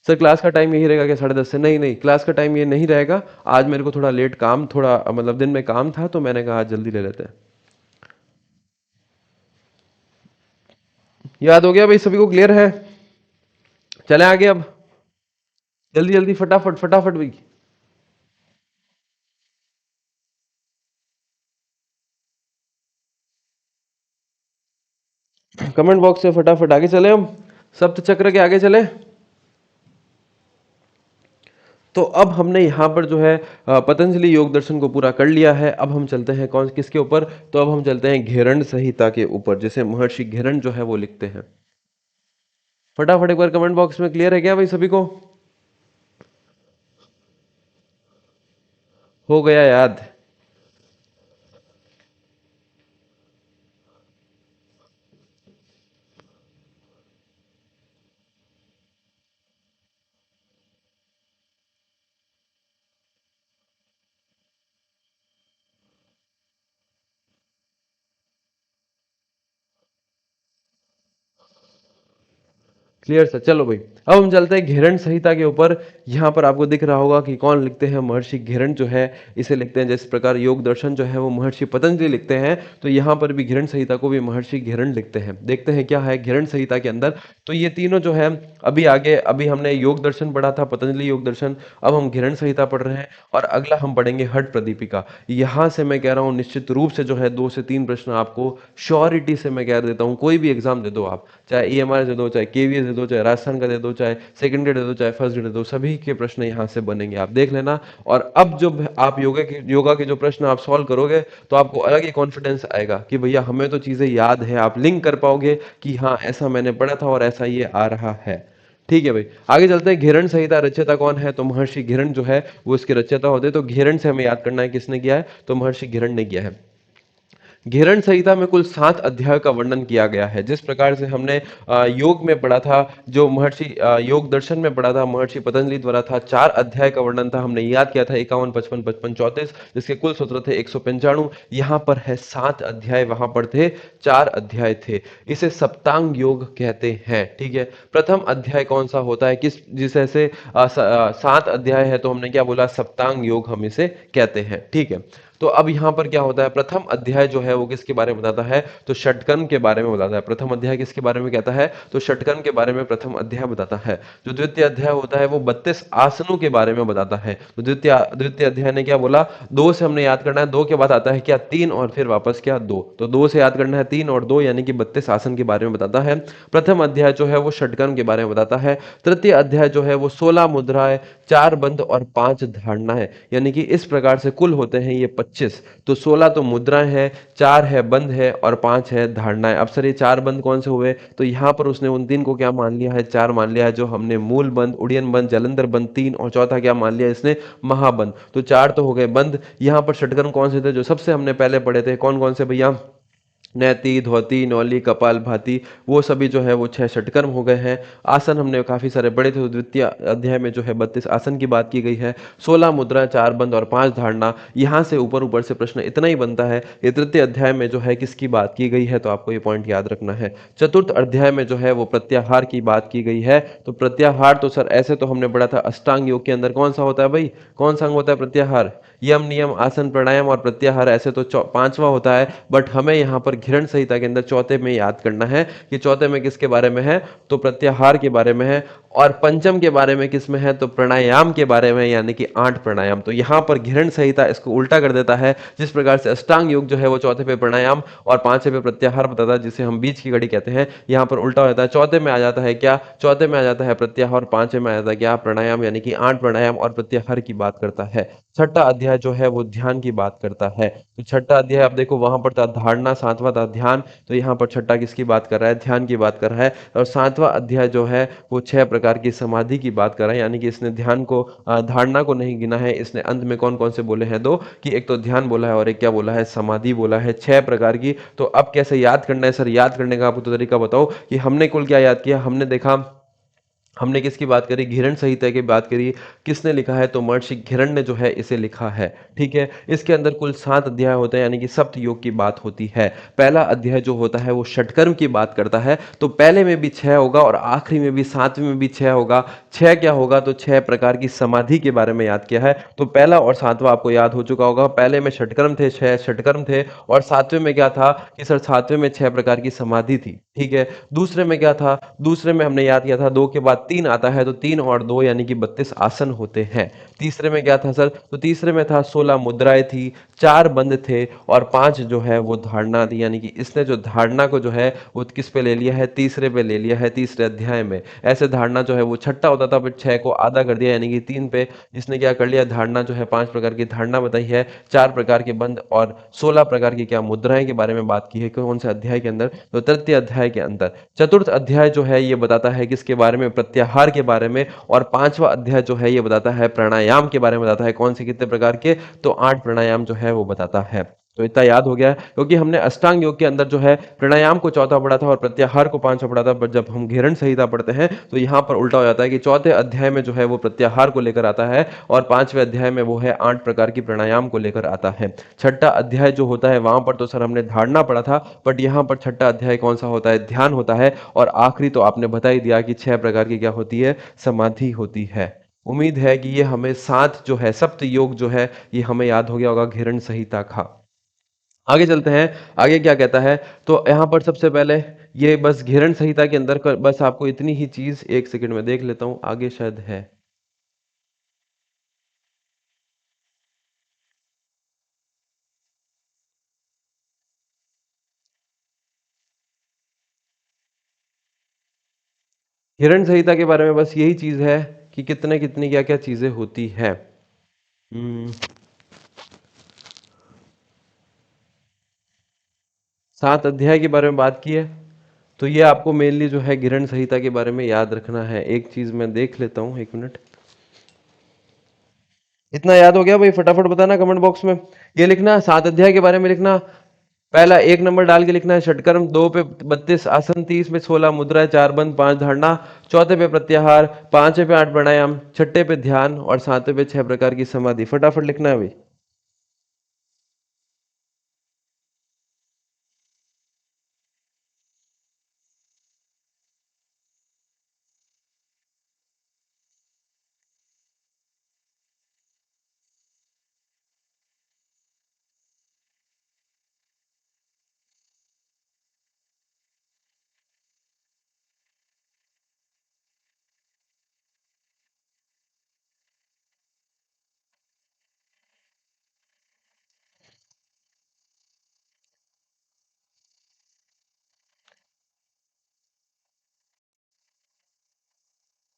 सर क्लास का टाइम यही रहेगा क्या, 10:30 से? नहीं नहीं, क्लास का टाइम ये नहीं रहेगा। आज मेरे को थोड़ा लेट काम, थोड़ा मतलब दिन में काम था, तो मैंने कहा आज जल्दी ले लेते हैं। याद हो गया भाई सभी को, क्लियर है? चले आगे अब, जल्दी जल्दी फटाफट फटाफट भाई। कमेंट बॉक्स से फटाफट आगे चले हम, सप्त चक्र के आगे चले। तो अब हमने यहाँ पर जो है पतंजलि योग दर्शन को पूरा कर लिया है। अब हम चलते हैं कौन किसके ऊपर, तो अब हम चलते हैं घेरण संहिता के ऊपर, जैसे महर्षि घेरण जो है वो लिखते हैं। फटाफट एक बार कमेंट बॉक्स में क्लियर है क्या भाई सभी को, हो गया याद? क्लियर सर, चलो भाई अब हम चलते हैं घेरण संहिता के ऊपर। यहाँ पर आपको दिख रहा होगा कि कौन लिखते हैं, महर्षि घेरण जो है इसे लिखते हैं। जिस प्रकार योग दर्शन जो है वो महर्षि पतंजलि लिखते हैं, तो यहाँ पर भी घेरण संहिता को भी महर्षि घेरण लिखते हैं। देखते हैं क्या है घेरण संहिता के अंदर। तो ये तीनों जो है अभी आगे, अभी हमने योग दर्शन पढ़ा था, पतंजलि योग दर्शन, अब हम घेरण संहिता पढ़ रहे हैं। और अगला हम पढ़ेंगे हठ प्रदीपिका। यहाँ से मैं कह रहा हूँ निश्चित रूप से जो है 2 से 3 प्रश्न आपको श्योरिटी से मैं कह देता हूँ, कोई भी एग्जाम दे दो आप, चाहे EMR दे दो, चाहे KVS दे दो, चाहे राजस्थान का दे दो, चाहे सेकंड ग्रेड दे दो, चाहे फर्स्ट ग्रेड दे दो, सभी के प्रश्न यहाँ से बनेंगे, आप देख लेना। और अब जो आप योगा के जो प्रश्न आप सॉल्व करोगे, तो आपको अलग ही कॉन्फिडेंस आएगा कि भैया हमें तो चीजें याद है। आप लिंक कर पाओगे कि हाँ ऐसा मैंने पढ़ा था और ऐसा ये आ रहा है। ठीक है भाई, आगे चलते हैं। घेरण संहिता रचयिता कौन है, तो महर्षि घेरण जो है वो इसके रचयिता होते हैं। तो घेरण से हमें याद करना है किसने किया है, तो महर्षि घेरण ने किया है। घेरण संहिता में कुल 7 अध्याय का वर्णन किया गया है। जिस प्रकार से हमने योग में पढ़ा था, जो महर्षि योग दर्शन में पढ़ा था, महर्षि पतंजलि द्वारा था, 4 अध्याय का वर्णन था, हमने याद किया था 51, 55, 55, 34, जिसके कुल सूत्र थे 195। यहाँ पर है 7 अध्याय, वहां पर थे 4 अध्याय थे। इसे सप्तांग योग कहते हैं। ठीक है, प्रथम अध्याय कौन सा होता है, किस जिसे से 7 अध्याय है, तो हमने क्या बोला, सप्तांग योग हम इसे कहते हैं। ठीक है, तो अब यहाँ पर क्या होता है, प्रथम अध्याय जो है वो किसके बारे में बताता है, तो षटकर्म के बारे में बताता है। प्रथम अध्याय किसके बारे में कहता है, तो षटकर्म के बारे में प्रथम अध्याय बताता है। जो द्वितीय अध्याय होता है वो 32 आसनों के बारे में बताता है। तो द्वितीय द्वितीय अध्याय ने क्या बोला, 2 से हमने याद करना है, 2 के बाद आता है क्या, 3, और फिर वापस क्या, 2। तो 2 से याद करना है 3 और 2, यानी कि 32 आसन के बारे में बताता है। प्रथम अध्याय जो है वो षटकर्म के बारे में बताता है। तृतीय अध्याय जो है वो 16 मुद्राएं, 4 बंध और 5 धारणाएं, यानी कि इस प्रकार से कुल होते हैं ये 25। तो 16 तो मुद्राएं हैं, 4 है बंध है, और 5 है धारणाएं। अब सर ये 4 बंध कौन से हुए, तो यहाँ पर उसने उन 3 को क्या मान लिया है, 4 मान लिया है, जो हमने मूल बंध, उड़ियन बंध, जलंधर बंध 3, और चौथा क्या मान लिया इसने, महाबंध। तो 4 तो हो गए बंध। यहाँ पर षटकर्म कौन से थे, जो सबसे हमने पहले पढ़े थे, कौन कौन से भैया, नैति, धोती, नौली, कपाल भाती, वो सभी जो है वो 6 षटकर्म हो गए हैं। आसन हमने काफी सारे पढ़े थे, तो द्वितीय अध्याय में जो है 32 आसन की बात की गई है। 16 मुद्रा, 4 बंद और 5 धारणा। यहाँ से ऊपर ऊपर से प्रश्न इतना ही बनता है, ये तृतीय अध्याय में जो है किसकी बात की गई है, तो आपको ये पॉइंट याद रखना है। चतुर्थ अध्याय में जो है वो प्रत्याहार की बात की गई है। तो प्रत्याहार तो सर ऐसे तो हमने पढ़ा था, अष्टांग योग के अंदर कौन सा होता है भाई, कौन सा अंग होता है प्रत्याहार, यम, नियम, आसन, प्राणायाम और प्रत्याहार, ऐसे तो 5वां होता है। बट हमें यहाँ पर घिरण संहिता के अंदर चौथे में याद करना है कि चौथे में किसके बारे में है, तो प्रत्याहार के बारे में है। और पंचम के बारे में किसमें है, तो प्राणायाम के बारे में, यानी कि 8 प्राणायाम। तो यहाँ पर घिरण संहिता इसको उल्टा कर देता है। जिस प्रकार से अष्टांग योग जो है वो चौथे पे प्राणायाम और 5वें पे प्रत्याहार बताता है, जिसे हम बीच की घड़ी कहते हैं, यहाँ पर उल्टा हो जाता है। चौथे में आ जाता है क्या, चौथे में आ जाता है प्रत्याहार, और 5वें में आ जाता है क्या, प्राणायाम, यानी कि 8 प्राणायाम और प्रत्याहार की बात करता है। छठा अध्याय जो है वो ध्यान की बात करता है। तो छठा अध्याय आप देखो, वहां पर था धारणा, 7वां था ध्यान, तो यहाँ पर छठा किसकी बात कर रहा है, ध्यान की बात कर रहा है। और 7वां अध्याय जो है वो 6 प्रकार की समाधि की बात कर रहा है, यानी कि इसने ध्यान को, धारणा को नहीं गिना है। इसने अंत में कौन कौन से बोले हैं, दो, कि एक तो ध्यान बोला है और एक क्या बोला है, समाधि बोला है, 6 प्रकार की। तो अब कैसे याद करना है सर, याद करने का आपको तो तरीका बताओ कि हमने कुल क्या याद किया, हमने देखा, हमने किसकी बात करी, घिरण संहिता की बात करी। किसने लिखा है, तो महर्षि घिरण ने जो है इसे लिखा है। ठीक है, इसके अंदर कुल 7 अध्याय होते हैं, यानी कि सप्त योग की बात होती है। पहला अध्याय जो होता है वो षटकर्म की बात करता है। तो पहले में भी 6 होगा और आखिरी में भी, 7वें में भी 6 होगा। 6 क्या होगा, तो 6 प्रकार की समाधि के बारे में याद किया है। तो पहला और 7वां आपको याद हो चुका होगा। पहले में षटकर्म थे, 6 षटकर्म थे, और 7वें में क्या था कि सर 7वें में 6 प्रकार की समाधि थी। ठीक है, दूसरे में क्या था, दूसरे में हमने याद किया था 2 के बाद 3 आता है, तो 3 और 2 यानी कि 32 आसन होते हैं। तीसरे में क्या था सर, तो तीसरे में था 16 मुद्राएं थी, 4 बंद थे, और 5 जो है वो धारणा थी। यानी कि इसने जो धारणा को जो है वो किस पे ले लिया है, तीसरे पे ले लिया है, तीसरे अध्याय में। ऐसे धारणा जो है वो छठा होता था, फिर 6 को आधा कर दिया, यानी कि 3 पे इसने क्या कर लिया, धारणा जो है 5 प्रकार की धारणा बताई है, 4 प्रकार के बंद और 16 प्रकार की क्या मुद्राएं के बारे में बात की है। कौन से अध्याय के अंदर, तो तृतीय अध्याय के अंदर। चतुर्थ अध्याय जो है ये बताता है किसके बारे में, प्रत्याहार के बारे में। और 5वां अध्याय जो है ये बताता है प्राणायाम के बारे में, बताता है कौन से कितने प्रकार के, तो 8 प्राणायाम जो है वो बताता है। तो इतना याद हो गया, क्योंकि हमने अष्टांग योग के अंदर जो है प्राणायाम को चौथा पढ़ा था और प्रत्याहार को 5वां पढ़ा था। पर जब हम घेरण संहिता पढ़ते हैं तो यहाँ पर उल्टा हो जाता है कि चौथे अध्याय में जो है वो प्रत्याहार को लेकर आता है, और 5वें अध्याय में वो है 8 प्रकार की प्राणायाम को लेकर आता है। छठा अध्याय जो होता है वहां पर तो सर हमने धारणा पढ़ा था, बट यहाँ पर छठा अध्याय कौन सा होता है, ध्यान होता है। और आखिरी तो आपने बता ही दिया कि 6 प्रकार की क्या होती है, समाधि होती है। उम्मीद है कि ये हमें 7 जो है सप्त योग जो है ये हमें याद हो गया होगा घेरण संहिता का। आगे चलते हैं, आगे क्या कहता है, तो यहाँ पर सबसे पहले ये बस घेरण संहिता के अंदर बस आपको इतनी ही चीज, एक सेकंड में देख लेता हूं, आगे शायद है। घेरण संहिता के बारे में बस यही चीज है कि कितने कितनी क्या क्या चीजें होती है। हम्म, 7 अध्याय के बारे में बात की है, तो ये आपको मेनली जो है घेरण संहिता के बारे में याद रखना है। एक चीज मैं देख लेता हूँ, एक मिनट। इतना याद हो गया भाई, फटाफट बताना कमेंट बॉक्स में। ये लिखना 7 अध्याय के बारे में लिखना, पहला एक नंबर डाल के लिखना है षटकर्म, दो पे 32 आसन, 30 में 16 मुद्रा, चार बंद, पांच धारणा, चौथे पे प्रत्याहार, पांचवे पे 8 प्राणायाम, छठे पे ध्यान और सातवें पे 6 प्रकार की समाधि। फटाफट लिखना है भाई।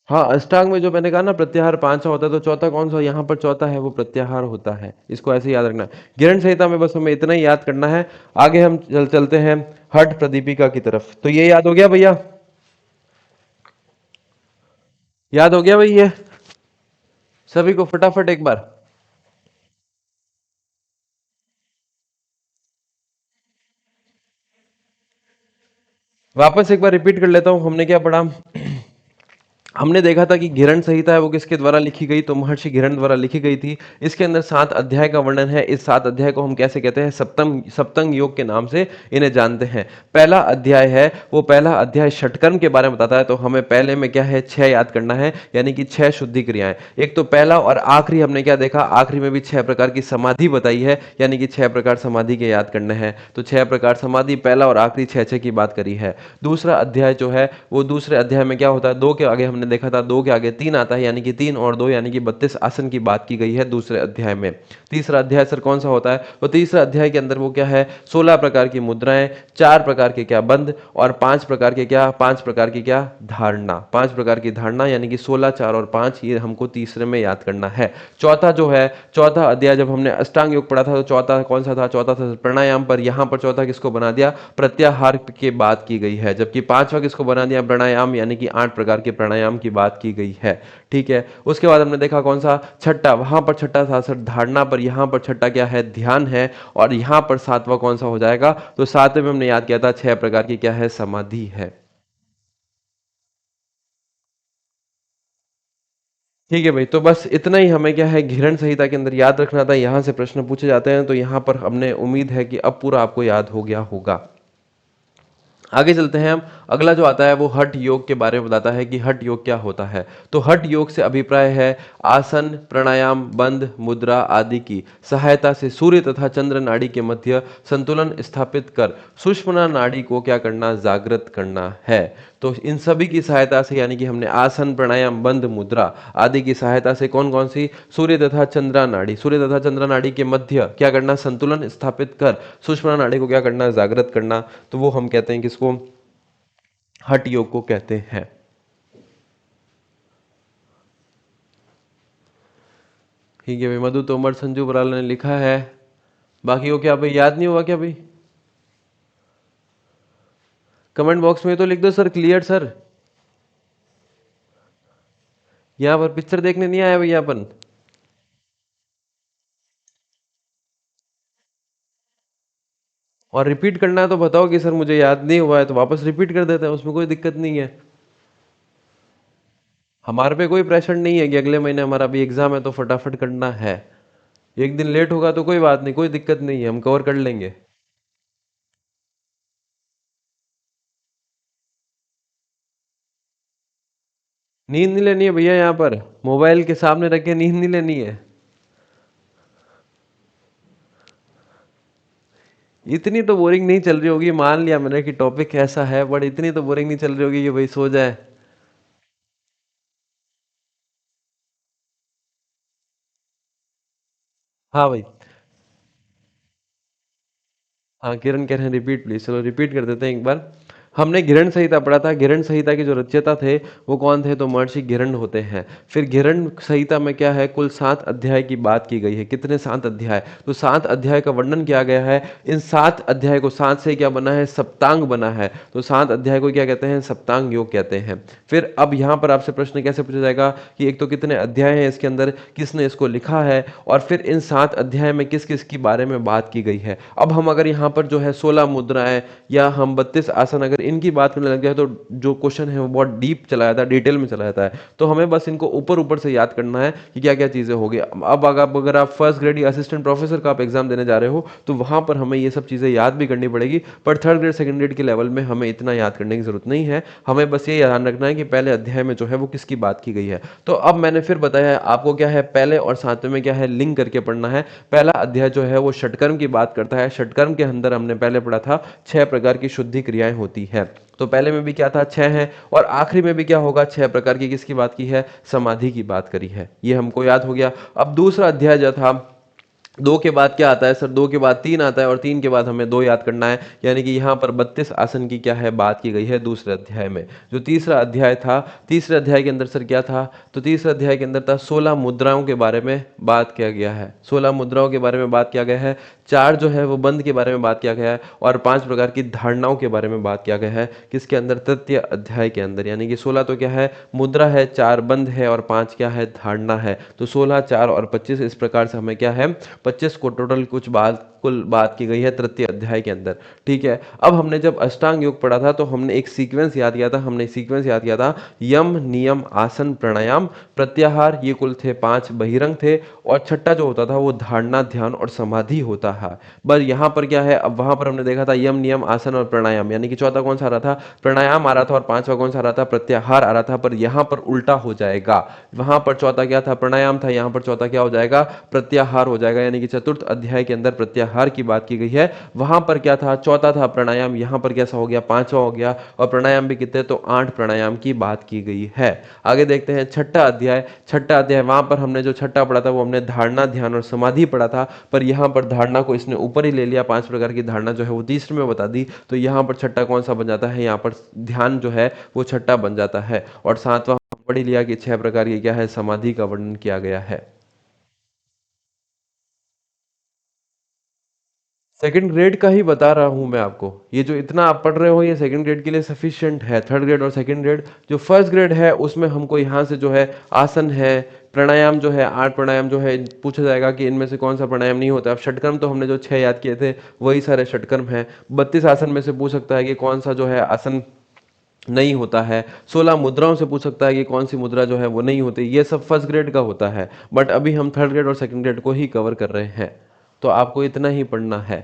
हाँ, अष्टांग में जो मैंने कहा ना प्रत्याहार पांचवा होता है, तो चौथा कौन सा यहाँ पर चौथा है, वो प्रत्याहार होता है। इसको ऐसे याद रखना है। गिरण संहिता में बस हमें इतना ही याद करना है। आगे हम चलते हैं हठ प्रदीपिका की तरफ। तो ये याद हो गया भैया? याद हो गया भाई ये सभी को? फटाफट एक बार वापस एक बार रिपीट कर लेता हूं, हमने क्या पढ़ा। हमने देखा था कि घिरण संहिता है वो किसके द्वारा लिखी गई, तो महर्षि घिरण द्वारा लिखी गई थी। इसके अंदर 7 अध्याय का वर्णन है। इस 7 अध्याय को हम कैसे कहते हैं? सप्तंग योग के नाम से इन्हें जानते हैं। पहला अध्याय है, वो पहला अध्याय षटकर्म के बारे में बताता है। तो हमें पहले में क्या है, 6 याद करना है, यानी कि 6 शुद्धि क्रियाएं। एक तो पहला और आखिरी हमने क्या देखा, आखिरी में भी 6 प्रकार की समाधि बताई है, यानी कि 6 प्रकार समाधि के याद करने हैं। तो 6 प्रकार समाधि, पहला और आखिरी 6 की बात करी है। दूसरा अध्याय जो है, वो दूसरे अध्याय में क्या होता है, दो के आगे हमने देखा था, दो के आगे तीन आता है, यानी कि तीन और दो यानी कि 32 आसन की बात की गई है दूसरे अध्याय में। तीसरा अध्याय सर कौन सा होता है? तो तीसरा अध्याय के अंदर वो क्या है, 16 प्रकार की मुद्राएं, 4 प्रकार के क्या बंद और 5 प्रकार के क्या, 5 प्रकार की क्या धारणा, 5 प्रकार की धारणा, यानी कि 16, 4 और 5, ये हमको तीसरे में याद करना है। चौथा जो है, चौथा अध्याय जब हमने अष्टांग योग पढ़ा था, तो चौथा कौन सा था? चौथा था प्राणायाम पर। यहां पर चौथा किसको बना दिया? प्रत्याहार की बात की गई है। जबकि पांचवा किसको बना दिया? प्राणायाम, यानी कि 8 प्रकार के प्राणायाम की बात की गई है। ठीक है। उसके बाद हमने देखा कौन सा? छठा, वहां पर छठा था सर धारणा पर, यहां पर छठा क्या है? ध्यान है। और यहां पर सातवां कौन सा हो जाएगा? तो सातवें में हमने याद किया था 6 प्रकार की क्या है? समाधि है। ठीक है भाई, तो बस इतना ही हमें क्या है, घिरण संहिता के अंदर याद रखना था। यहां से प्रश्न पूछे जाते हैं, तो यहां पर हमने उम्मीद है कि अब पूरा आपको याद हो गया होगा। आगे चलते हैं हम। अगला जो आता है वो हठ योग के बारे में बताता है कि हठ योग क्या होता है। तो हठ योग से अभिप्राय है आसन, प्राणायाम, बंध, मुद्रा आदि की सहायता से सूर्य तथा चंद्र नाड़ी के मध्य संतुलन स्थापित कर सुषुम्ना नाड़ी को क्या करना? जागृत करना है। तो इन सभी की सहायता से, यानी कि हमने आसन, प्राणायाम, बंध, मुद्रा आदि की सहायता से कौन कौन सी? सूर्य तथा चंद्रा नाड़ी, सूर्य तथा चंद्रा नाड़ी के मध्य क्या करना? संतुलन स्थापित कर सुषुम्ना नाड़ी को क्या करना? जागृत करना। तो वो हम कहते हैं किसको? हठ योग को कहते हैं। ठीक है भाई, मधु तोमर, संजू बराल ने लिखा है। बाकी को क्या भाई याद नहीं हुआ क्या भाई? कमेंट बॉक्स में तो लिख दो सर, क्लियर सर। यहाँ पर पिक्चर देखने नहीं आया भैया अपन। और रिपीट करना है तो बताओ कि सर मुझे याद नहीं हुआ है, तो वापस रिपीट कर देते हैं, उसमें कोई दिक्कत नहीं है। हमारे पे कोई प्रेशर नहीं है कि अगले महीने हमारा भी एग्जाम है तो फटाफट करना है। एक दिन लेट होगा तो कोई बात नहीं, कोई दिक्कत नहीं है, हम कवर कर लेंगे। नींद नहीं लेनी है भैया, यहाँ पर मोबाइल के सामने रख के नींद नहीं लेनी है। इतनी तो बोरिंग नहीं चल रही होगी, मान लिया मैंने कि टॉपिक ऐसा है, बट इतनी तो बोरिंग नहीं चल रही होगी कि भाई सो जाए। हाँ भाई। हाँ, किरण कह रहे हैं रिपीट प्लीज, चलो रिपीट कर देते हैं एक बार। हमने घिरण संहिता पढ़ा था। घिरण संहिता के जो रचयिता थे वो कौन थे? तो महर्षि घिरण होते हैं। फिर घिरण संहिता में क्या है? कुल 7 अध्याय की बात की गई है। कितने? 7 अध्याय। तो 7 अध्याय का वर्णन किया गया है। इन 7 अध्याय को 7 से क्या बना है? सप्तांग बना है। तो 7 अध्याय को क्या कहते हैं? सप्तांग योग कहते हैं। फिर अब यहाँ पर आपसे प्रश्न कैसे पूछा जाएगा कि एक तो कितने अध्याय हैं इसके अंदर, किसने इसको लिखा है, और फिर इन 7 अध्याय में किस किस की बारे में बात की गई है। अब हम अगर यहाँ पर जो है 16 मुद्राएं या हम 32 आसन अगर इनकी बात करने लग जाए तो जो क्वेश्चन है वो बहुत डीप चला जाता है, डिटेल में चला जाता है। तो हमें बस इनको ऊपर ऊपर से याद करना है कि क्या क्या चीजें होगी। अब अगर आप फर्स्ट ग्रेड या असिस्टेंट प्रोफेसर का आप एग्जाम देने जा रहे हो तो वहां पर हमें ये सब चीजें याद भी करनी पड़ेगी, पर थर्ड ग्रेड सेकंड ग्रेड के लेवल में हमें इतना याद करने की जरूरत नहीं है। हमें बस ये ध्यान रखना है कि पहले अध्याय में जो है वो किसकी बात की गई है। तो अब मैंने फिर बताया है आपको क्या है, पहले और सातवें में क्या है, लिंक करके पढ़ना है। पहला अध्याय जो है वो षटकर्म की बात करता है। षटकर्म के अंदर हमने पहले पढ़ा था 6 प्रकार की शुद्धि क्रियाएं होती है। तो पहले में भी क्या था? 6 है, और आखिरी में भी क्या होगा? 6 प्रकार की किसकी बात की है? समाधि की बात करी है। ये हमको याद हो गया। अब दूसरा अध्याय जो था, 2 के बाद क्या आता है सर? 2 के बाद 3 आता है, और 3 के बाद हमें 2 याद करना है। यानी कि यहाँ पर 32 आसन की क्या है? बात की गई है दूसरे अध्याय में। जो तीसरा अध्याय था, तीसरे अध्याय के अंदर सर क्या था? तो तीसरे अध्याय के अंदर था 16 मुद्राओं के बारे में बात किया गया है। 16 मुद्राओं के बारे में बात किया गया है। 4 जो है वो बंद के बारे में बात किया गया है, और 5 प्रकार की धारणाओं के बारे में बात किया गया है। किसके अंदर? तृतीय अध्याय के अंदर। यानी कि 16 तो क्या है? मुद्रा है, 4 बंद है, और 5 क्या है? धारणा है। तो 16, 4 और 25 इस प्रकार से हमें क्या है? 25 को टोटल कुल बात की गई है तृतीय अध्याय के अंदर। ठीक है। अब हमने जब अष्टांग योग पढ़ा था तो हमने एक सीक्वेंस याद किया था। यम, नियम, आसन, प्राणायाम, प्रत्याहार, ये कुल थे 5 बहिरंग थे, और छठा जो होता था वो धारणा, ध्यान और समाधि होता है। बस यहाँ पर क्या है? अब वहां पर हमने देखा था यम, नियम, आसन और प्राणायाम, यानी कि चौथा कौन सा आ रहा था? प्राणायाम आ रहा था, और पांचवा कौन सा आ रहा था? प्रत्याहार आ रहा था। पर यहाँ पर उल्टा हो जाएगा। वहां पर चौथा क्या था? प्राणायाम था, यहाँ पर चौथा क्या हो जाएगा? प्रत्याहार हो जाएगा। यानी कि चतुर्थ अध्याय के अंदर प्रत्याहार की बात की गई है। वहां पर क्या था? चौथा था प्राणायाम, यहां पर कैसा हो गया? पांचवा हो गया। और प्राणायाम भी कितने? तो 8 प्राणायाम की बात की गई है। आगे देखते हैं छठा अध्याय। छठा अध्याय, वहां पर हमने जो छठा पढ़ा था वो हमने धारणा, ध्यान और समाधि पढ़ा था, पर यहां पर धारणा को इसने ऊपर ही ले लिया। 5 प्रकार की धारणा जो है वो तीसरे में बता दी। तो यहां पर छठा कौन सा बन जाता है? यहाँ पर ध्यान जो है वो छठा बन जाता है। और सातवां पढ़ ही लिया कि 6 प्रकार की क्या है? समाधि का वर्णन किया गया है। सेकंड ग्रेड का ही बता रहा हूं मैं आपको। ये जो इतना आप पढ़ रहे हो ये सेकंड ग्रेड के लिए सफिशिएंट है। थर्ड ग्रेड और सेकंड ग्रेड, जो फर्स्ट ग्रेड है उसमें हमको यहाँ से जो है आसन है, प्राणायाम जो है, 8 प्राणायाम जो है, पूछा जाएगा कि इनमें से कौन सा प्राणायाम नहीं होता। अब षटकर्म तो हमने जो 6 याद किए थे वही सारे षटकर्म है। 32 आसन में से पूछ सकता है कि कौन सा जो है आसन नहीं होता है। 16 मुद्राओं से पूछ सकता है कि कौन सी मुद्रा जो है वो नहीं होती। ये सब फर्स्ट ग्रेड का होता है, बट अभी हम थर्ड ग्रेड और सेकंड ग्रेड को ही कवर कर रहे हैं। तो आपको इतना ही पढ़ना है।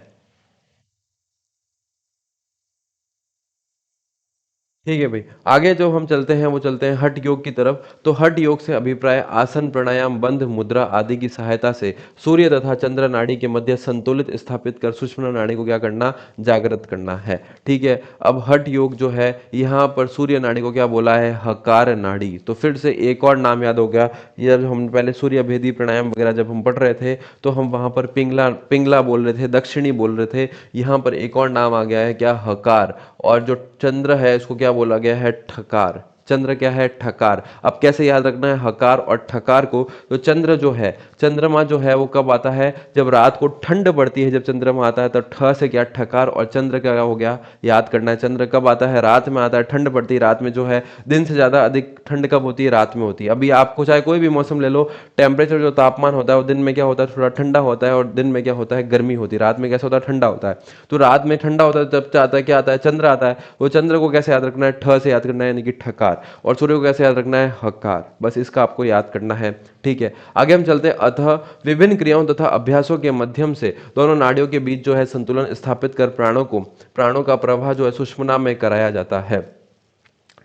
ठीक है भाई। आगे जो हम चलते हैं वो चलते हैं हठ योग की तरफ। तो हठ योग से अभिप्राय आसन, प्राणायाम, बंध, मुद्रा आदि की सहायता से सूर्य तथा चंद्र नाड़ी के मध्य संतुलित स्थापित कर सुषुम्ना नाड़ी को क्या करना? जागृत करना है। ठीक है। अब हठ योग जो है यहाँ पर सूर्य नाड़ी को क्या बोला है? हकार नाड़ी। तो फिर से एक और नाम याद हो गया। ये जब हम पहले सूर्य भेदी प्राणायाम वगैरह जब हम पढ़ रहे थे तो हम वहां पर पिंगला पिंगला बोल रहे थे, दक्षिणी बोल रहे थे। यहाँ पर एक और नाम आ गया है क्या? हकार। और जो चंद्र है इसको क्या बोला गया है? ठकार। चंद्र क्या है? ठकार। अब कैसे याद रखना है हकार और ठकार को? तो चंद्र जो है, चंद्रमा जो है वो कब आता है? जब रात को ठंड पड़ती है, जब चंद्रमा आता है तो ठ से क्या? ठकार। और चंद्र क्या हो गया? याद करना है। चंद्र कब आता है? रात में आता है। ठंड पड़ती है रात में, जो है दिन से ज्यादा अधिक ठंड कब होती है? रात में होती है। अभी आपको चाहे कोई भी मौसम ले लो, टेम्परेचर जो तापमान होता है वो दिन में क्या होता है? थोड़ा ठंडा होता है, और दिन में क्या होता है? गर्मी होती है। रात में कैसा होता है? ठंडा होता है। तो रात में ठंडा होता है तब आता है क्या? आता है चंद्र आता है। वो चंद्र को कैसे याद रखना है? ठ से याद करना है, यानी कि ठकार। और सूर्य को कैसे याद रखना है? हकार। बस इसका आपको याद करना है। ठीक है। आगे हम चलते हैं। अतः विभिन्न क्रियाओं तथा अभ्यासों के माध्यम से दोनों नाड़ियों के बीच जो है संतुलन स्थापित कर प्राणों का प्रवाह जो है सुषुम्ना में कराया जाता है।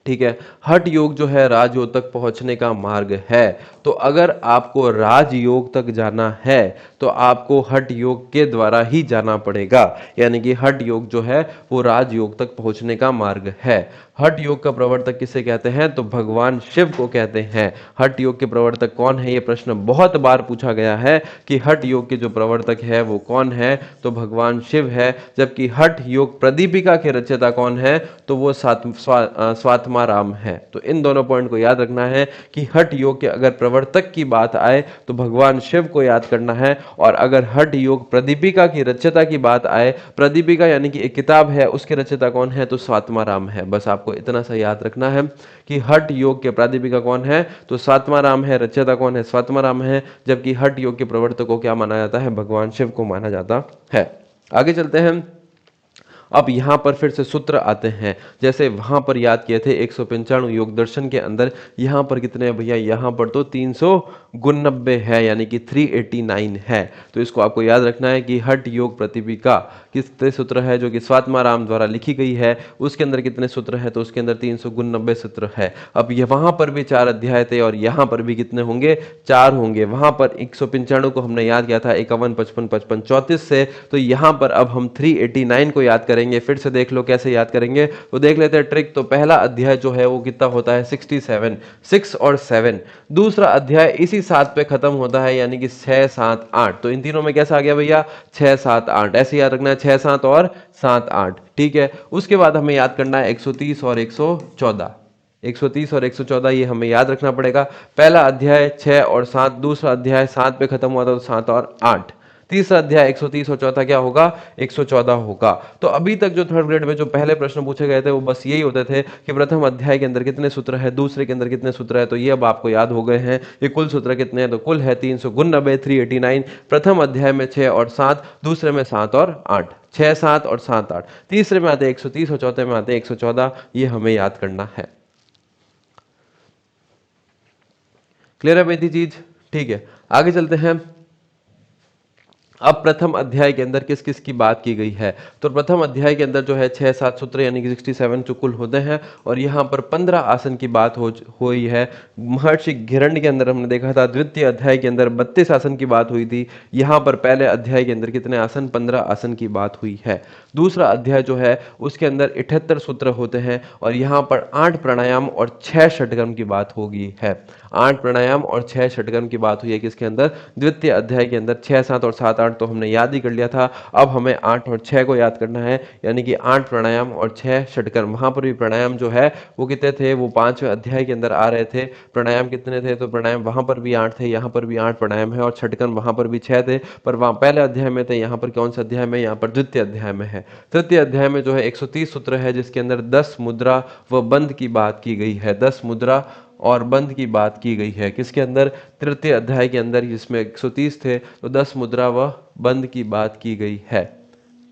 ठीक है। हठ योग जो है राजयोग तक पहुंचने का मार्ग है। तो अगर आपको राजयोग तक जाना है तो आपको हठ योग के द्वारा ही जाना पड़ेगा। यानी कि हठ योग जो है वो राजयोग तक पहुंचने का मार्ग है। हठ योग का प्रवर्तक किसे कहते हैं? तो भगवान शिव को कहते हैं। हठ योग के प्रवर्तक कौन है? ये प्रश्न बहुत बार पूछा गया है कि हठ योग के जो प्रवर्तक है वो कौन है? तो भगवान शिव है। जबकि हठ योग प्रदीपिका के रचयिता कौन है? तो वो स्वात्माराम है। तो इन दोनों पॉइंट को याद रखना है कि हठ योग के अगर प्रवर्तक की बात आए तो भगवान शिव को याद करना है, और अगर हठ योग प्रदीपिका की रचयिता की बात आए, प्रदीपिका यानी कि एक किताब है, उसके रचयिता कौन है? तो स्वात्माराम है। बस आपको इतना सा याद रखना है कि हठ योग के प्रादीपिका कौन है? तो स्वात्माराम है। रचयिता कौन है? स्वात्माराम है। जबकि हठ योग के प्रवर्तक को क्या माना जाता है? भगवान शिव को माना जाता है। आगे चलते हैं। अब यहां पर फिर से सूत्र आते हैं, जैसे वहां पर याद किए थे 195 योग दर्शन के अंदर, यहां पर कितने हैं भैया? यहां पर तो 399 है, यानी कि 389 है। तो इसको आपको याद रखना है कि हठ योग प्रतिपिका कितने सूत्र है जो कि स्वात्माराम द्वारा लिखी गई है, उसके अंदर कितने सूत्र है? तो उसके अंदर 399 सूत्र है। अब ये वहां पर भी 4 अध्याय थे और यहां पर भी कितने होंगे? 4 होंगे। वहां पर 195 को हमने याद किया था 51, 55, 55, 34 से, तो यहां पर अब हम 389 को याद करेंगे। फिर से देख लो कैसे याद करेंगे, तो देख लेते हैं ट्रिक। तो पहला अध्याय जो है वो कितना होता है? 67, 6 और 7। दूसरा अध्याय इसी 7 पे खत्म होता है, यानी कि 6, 7, 8। तो इन तीनों में कैसा आ गया भैया? 6, 7, 8। ऐसे याद रखना है, 6, 7 और 7, 8। ठीक है। उसके बाद हमें याद करना है 130 और 114। 130 और 114 ये हमें याद रखना पड़ेगा। पहला अध्याय 6 और 7, दूसरा अध्याय 7 पे खत्म हुआ था तो 7 और 8। तीसरा अध्याय 130 और चौथा क्या होगा? 114 होगा। तो अभी तक जो थर्ड ग्रेड में जो पहले प्रश्न पूछे गए थे वो बस यही होते थे कि प्रथम अध्याय के अंदर कितने सूत्र है, दूसरे के अंदर कितने सूत्र है। तो ये अब आपको याद हो गए हैं। ये कुल सूत्र कितने हैं? तो कुल है 399, 389। प्रथम अध्याय में 6 और 7, दूसरे में 7 और 8। 6, 7 और 7, 8। तीसरे में आते 130 और चौथे में आते 114। ये हमें याद करना है। क्लियर है बेटी चीज? ठीक है, आगे चलते हैं। अब प्रथम अध्याय के अंदर किस किस की बात की गई है? तो प्रथम अध्याय के अंदर जो है 6-7 सूत्र यानी कि 67 जो कुल होते हैं, और यहाँ पर 15 आसन की बात हुई है। महर्षि घिरण्य के अंदर हमने देखा था द्वितीय अध्याय के अंदर 32 आसन की बात हुई थी। यहाँ पर पहले अध्याय के अंदर कितने आसन? 15 आसन की बात हुई है। दूसरा अध्याय जो है उसके अंदर 78 सूत्र होते हैं, और यहाँ पर 8 प्राणायाम और 6 षटकर्म की बात होगी है। 8 प्राणायाम और 6 षटकर्म की बात हुई है किसके अंदर? द्वितीय अध्याय के अंदर। 6, 7 और 7, 8 तो हमने याद ही कर लिया था। अब हमें 8 और 6 को याद करना है, यानी कि 8 प्राणायाम और 6 षटकर्म। वहां पर भी प्राणायाम जो है वो कितने थे? वो 5वें अध्याय के अंदर आ रहे थे। प्राणायाम कितने थे? तो प्राणायाम वहां पर भी 8 थे, यहाँ पर भी 8 प्राणायाम है, और षटकर्म वहां पर भी 6 थे। पर वहां पहले अध्याय में थे, यहाँ पर कौन सा अध्याय में? यहाँ पर द्वितीय अध्याय में है। तृतीय अध्याय में जो है 130 सूत्र है, जिसके अंदर 10 मुद्रा व बंध की बात की गई है। 10 मुद्रा और बंध की बात की गई है किसके अंदर? तृतीय अध्याय के अंदर, जिसमें 130 थे, तो 10 मुद्रा व बंध की बात की गई है।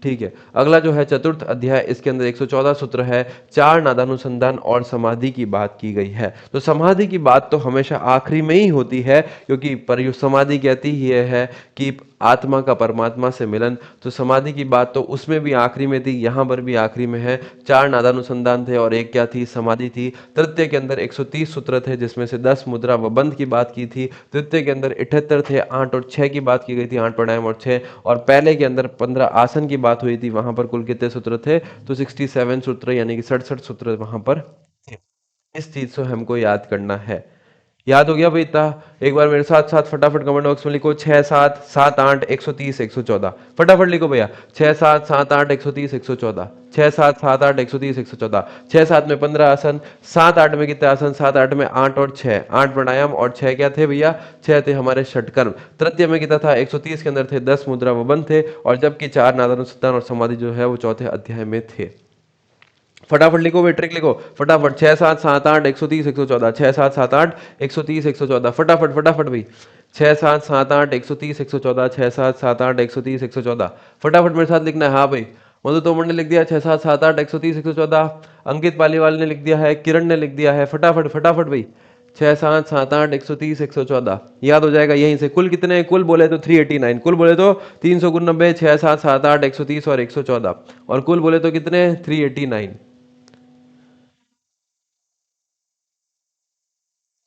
ठीक है। अगला जो है चतुर्थ अध्याय, इसके अंदर 114 सूत्र है। 4 नादानुसंधान और समाधि की बात की गई है। तो समाधि की बात तो हमेशा आखिरी में ही होती है, क्योंकि समाधि कहती ही है कि आत्मा का परमात्मा से मिलन। तो समाधि की बात तो उसमें भी आखिरी में थी, यहाँ पर भी आखिरी में है। 4 नादानुसंधान थे और एक क्या थी? समाधि थी। तृतीय के अंदर 130 सूत्र थे, जिसमें से 10 मुद्रा व बंध की बात की थी। तृतीय के अंदर 78 थे, 8 और 6 की बात की गई थी, 8 प्राणायाम और 6। और पहले के अंदर 15 आसन की बात हुई थी। वहां पर कुल कितने सूत्र थे? तो 67 सूत्र, यानी कि 67 सूत्र वहां पर थे। इस चीज को हमको याद करना है। याद हो गया भाई इतना? एक बार मेरे साथ साथ फटाफट कमेंट बॉक्स में लिखो 6, 7, 7, 8, 130, 114। फटाफट लिखो भैया, 6, 7, 7, 8, 130, 114। 6, 7, 7, 8, 130, 114। 6, 7 में 15 आसन, 7, 8 में कितने आसन? 7, 8 में 8 और 6, 8 प्राणायाम और 6 क्या थे भैया? 6 थे हमारे षटकर्म। तृतीय में कितना था? 130 के अंदर थे 10 मुद्रा व बंध थे, और जबकि 4 नादानुसंधान और समाधि जो है वो चौथे अध्याय में थे। फटाफट लिखो भाई, ट्रिक लिखो फटाफट। 6, 7, 7, 8, 130, 114। 6, 7, 7, 8, 130, 114। फटाफट फटाफट भाई। 6, 7, 7, 8, 130, 114। 6, 7, 7, 8, 130, 114। फटाफट मेरे साथ लिखना है। हाँ भाई, मधु तोमर ने लिख दिया 6, 7, 7, 8, 130, 114। अंकित पालीवाल ने लिख दिया है, किरण ने लिख दिया है। फटाफट फटाफट भाई। 6, 7, 7, 8, 130, 114 याद हो जाएगा यहीं से। कुल कितने? कुल बोले तो 389, कुल बोले तो 399, 6, 7, 7, 8, 130 और 114, और कुल बोले तो कितने? 389।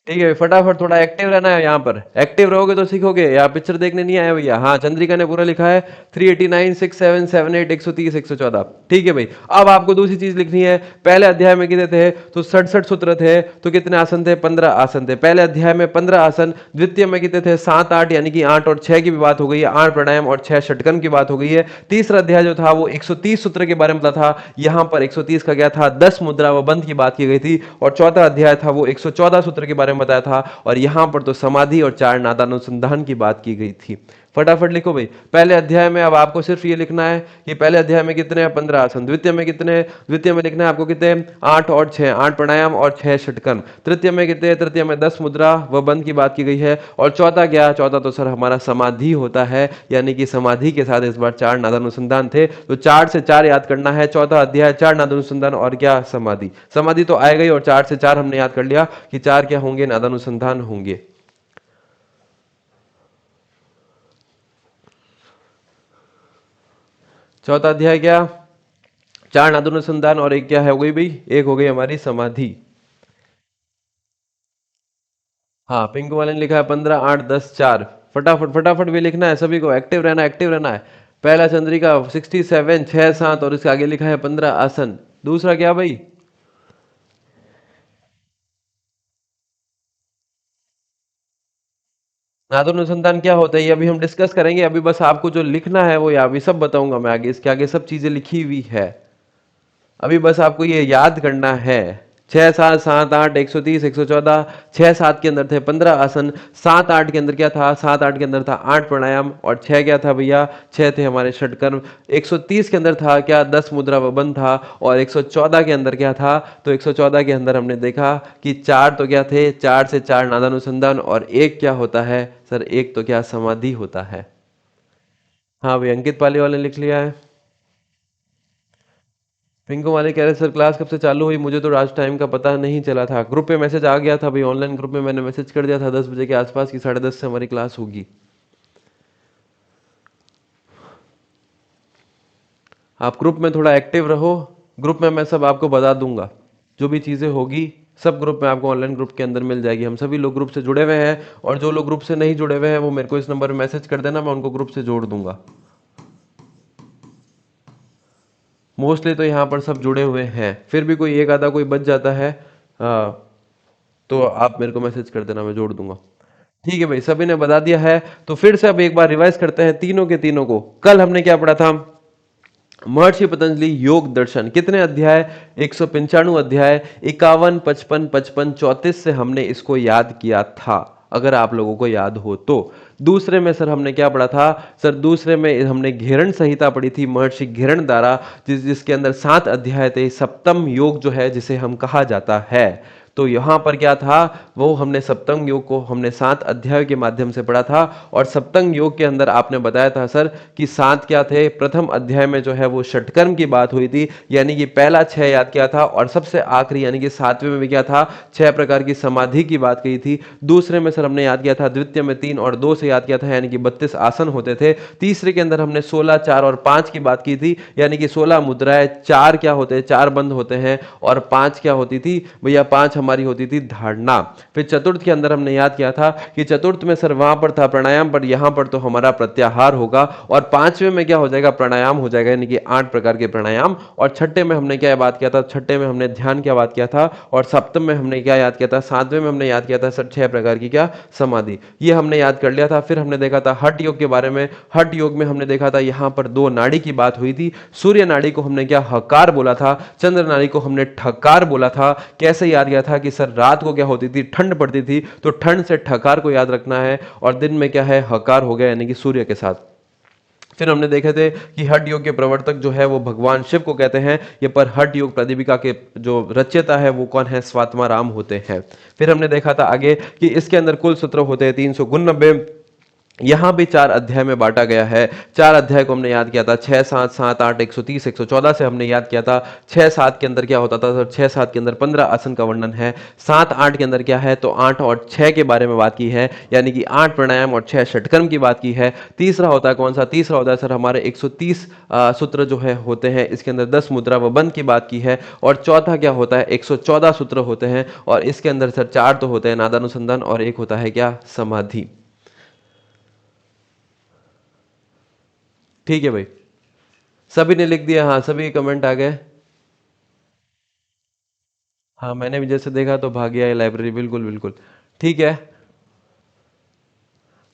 ठीक है, फटाफट थोड़ा एक्टिव रहना है यहाँ पर। एक्टिव रहोगे तो सीखोगे। यहाँ पिक्चर देखने नहीं आए भैया? हाँ, चंद्रिका ने पूरा लिखा है 389 6 7 7 8 130 114। ठीक है भाई, अब आपको दूसरी चीज लिखनी है। पहले अध्याय में कितने थे? तो 67 सूत्र थे। तो कितने आसन थे? 15 आसन थे पहले अध्याय में, 15 आसन। द्वितीय में कितने थे? 7 8, यानी कि 8 और 6 की भी बात हो गई है, 8 प्राणायाम और 6 षटकन की बात हो गई है। तीसरा अध्याय जो था वो 130 सूत्र के बारे में बताया था। यहाँ पर 130 का क्या था? 10 मुद्रा व बंध की बात की गई थी। और चौथा अध्याय था वो 114 सूत्र के बारे में बताया था। और यहां पर तो समाधि और चार नादानुसंधान की बात की गई थी। फटाफट लिखो भाई। पहले अध्याय में अब आपको सिर्फ ये लिखना है कि पहले अध्याय में कितने हैं? 15 आसन। द्वितीय में कितने हैं? द्वितीय में लिखना है आपको कितने? 8 और 6, 8 प्राणायाम और 6 षटकन। तृतीय में कितने? तृतीय में 10 मुद्रा व बंध की बात की गई है। और चौथा क्या? चौथा तो सर हमारा समाधि होता है, यानी कि समाधि के साथ इस बार चार नादानुसंधान थे। तो 4 से 4 याद करना है। चौथा अध्याय चार नादानुसंधान और क्या? समाधि। समाधि तो आएगा ही, और 4 से 4 हमने याद कर लिया कि 4 क्या होंगे? नादानुसंधान होंगे। चौथा अध्याय क्या? चार नादुनुसंधान, और एक क्या है हो गई भाई? एक हो गई हमारी समाधि। हाँ, पिंक वाले ने लिखा है 15 8 10 4। फटाफट फटाफट भी लिखना है सभी को। एक्टिव रहना, एक्टिव रहना है। पहला चंद्रिका 67 6 7, और इसके आगे लिखा है 15 आसन। दूसरा क्या भाई? नादुनुसंधान क्या होता है ये अभी हम डिस्कस करेंगे। अभी बस आपको जो लिखना है वो अभी सब बताऊंगा मैं आगे। इसके आगे सब चीजें लिखी हुई है। अभी बस आपको ये याद करना है। 6 7 7 8 130 114। 6 7 के अंदर थे 15 आसन। 7 8 के अंदर क्या था? 7 8 के अंदर था 8 प्राणायाम। और 6 क्या था भैया? 6 थे हमारे षटकर्म। 130 के अंदर था क्या? 10 मुद्रा व बंध था। और 114 के अंदर क्या था? तो 114 के अंदर हमने देखा कि 4 तो क्या थे? 4 से 4 नादानुसंधान, और एक क्या होता है सर? एक तो क्या? समाधि होता है। हाँ भाई, अंकित पाली वाले लिख लिया है। पिंकू वाले कह रहे सर क्लास कब से चालू हुई? मुझे तो आज टाइम का पता नहीं चला था। ग्रुप पे मैसेज आ गया था भाई, ऑनलाइन ग्रुप में मैंने मैसेज कर दिया था 10 बजे के आसपास की 10:30 से हमारी क्लास होगी। आप ग्रुप में थोड़ा एक्टिव रहो। ग्रुप में मैं सब आपको बता दूंगा। जो भी चीज़ें होगी सब ग्रुप में आपको ऑनलाइन ग्रुप के अंदर मिल जाएगी। हम सभी लोग ग्रुप से जुड़े हुए हैं, और जो लोग ग्रुप से नहीं जुड़े हुए हैं वो मेरे को इस नंबर पर मैसेज कर देना, मैं उनको ग्रुप से जोड़ दूंगा। मोस्टली तो यहाँ पर सब जुड़े हुए हैं, फिर भी कोई एक आधा कोई बच जाता है। आ, तो आप मेरे को मैसेज कर देना, मैं जोड़ दूंगा। ठीक है भाई, सभी ने बता दिया है। तो फिर से अब एक बार रिवाइज करते हैं तीनों के तीनों को। कल हमने क्या पढ़ा था? महर्षि पतंजलि योग दर्शन। कितने अध्याय? 195 अध्याय। 51 55 55 34 से हमने इसको याद किया था, अगर आप लोगों को याद हो तो। दूसरे में सर हमने क्या पढ़ा था? सर दूसरे में हमने घेरण संहिता पढ़ी थी, महर्षि घेरण द्वारा, जिसके अंदर 7 अध्याय थे। सप्तम योग जो है जिसे हम कहा जाता है। तो यहाँ पर क्या था? वो हमने सप्तंग योग को हमने 7 अध्याय के माध्यम से पढ़ा था। और सप्तंग योग के अंदर आपने बताया था सर कि 7 क्या थे? प्रथम अध्याय में जो है वो षटकर्म की बात हुई थी, यानी कि पहला 6 याद किया था। और सबसे आखिरी यानी कि 7वें में भी क्या था? 6 प्रकार की समाधि की बात कही थी। दूसरे में सर हमने याद किया था, द्वितीय में 3 और 2 से याद किया था, यानी कि 32 आसन होते थे। तीसरे के अंदर हमने 16 4 और 5 की बात की थी, यानी कि 16 मुद्राएं, 4 क्या होते हैं? 4 बंद होते हैं। और 5 क्या होती थी भैया? 5 हमारी होती थी धारणा। फिर चतुर्थ के अंदर हमने याद किया था कि चतुर्थ में सर वहां पर था प्राणायाम, पर यहां पर तो हमारा प्रत्याहार होगा। और 5वें में क्या हो जाएगा? प्राणायाम हो जाएगा, यानी कि 8 प्रकार के प्राणायाम। और छठे में हमने क्या बात किया था? छठे में हमने ध्यान क्या बात किया था? और सप्तम में हमने क्या याद किया था? 7वें में हमने याद किया था सर 6 प्रकार की क्या? समाधि। ये हमने याद कर लिया था। फिर हमने देखा था हठ योग के बारे में। हठ योग में हमने देखा था यहां पर 2 नाड़ी की बात हुई थी। सूर्य नाड़ी को हमने क्या? हकार बोला था। चंद्र नाड़ी को हमने ठकार बोला था। कैसे याद किया था कि सर रात को क्या होती थी? ठंड पड़ती थी, तो ठंड से ठकार को याद रखना है। और दिन में क्या है? हकार हो गया, यानी कि सूर्य के साथ। फिर हमने देखे थे कि हठ योग के प्रवर्तक जो है वो भगवान शिव को कहते हैं। ये पर हठ योग प्रदीपिका के जो रचयिता है वो कौन है? स्वात्मा राम होते हैं। फिर हमने देखा था आगे कि इसके अंदर कुल सूत्र होते हैं 399। यहां भी 4 अध्याय में बांटा गया है। 4 अध्याय को हमने याद किया था, 6, 7, 7, 8, 130, 114 से हमने याद किया था। 6, 7 के अंदर क्या होता था, तो 6, 7 के अंदर 15 आसन का वर्णन है। 7, 8 के अंदर क्या है, तो 8 और 6 के बारे में बात की है, यानी कि 8 प्राणायाम और 6 षटकर्म की बात की है। तीसरा होता है कौन सा, तीसरा होता है सर हमारे 130 सूत्र जो है होते हैं, इसके अंदर 10 मुद्रा व बंध की बात की है। और चौथा क्या होता है, 114 सूत्र होते हैं, और इसके अंदर सर 4 तो होते हैं नादानुसंधान, और एक होता है क्या, समाधि। ठीक है भाई, सभी ने लिख दिया, हाँ सभी कमेंट आ गए। हाँ मैंने भी जैसे देखा तो भाग गया ये लाइब्रेरी, बिल्कुल बिल्कुल। ठीक है,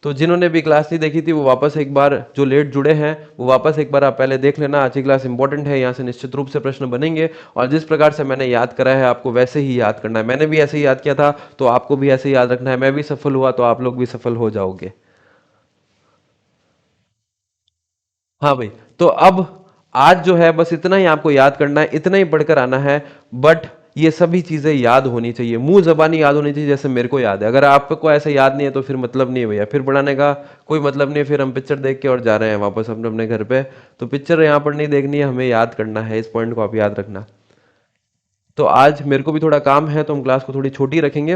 तो जिन्होंने भी क्लास नहीं देखी थी वो वापस एक बार, जो लेट जुड़े हैं वो वापस एक बार आप पहले देख लेना। आज की क्लास इंपॉर्टेंट है, यहाँ से निश्चित रूप से प्रश्न बनेंगे, और जिस प्रकार से मैंने याद करा है आपको वैसे ही याद करना है। मैंने भी ऐसे ही याद किया था, तो आपको भी ऐसे ही याद रखना है। मैं भी सफल हुआ तो आप लोग भी सफल हो जाओगे। हाँ भाई, तो अब आज जो है बस इतना ही आपको याद करना है, इतना ही पढ़कर आना है। बट ये सभी चीजें याद होनी चाहिए, मुंह जबानी याद होनी चाहिए, जैसे मेरे को याद है। अगर आपको ऐसे याद नहीं है तो फिर मतलब नहीं है भैया, फिर पढ़ाने का कोई मतलब नहीं है। फिर हम पिक्चर देख के और जा रहे हैं वापस अपने अपने घर पे, तो पिक्चर यहाँ पर नहीं देखनी है, हमें याद करना है। इस पॉइंट को आप याद रखना। तो आज मेरे को भी थोड़ा काम है, तो हम क्लास को थोड़ी छोटी रखेंगे,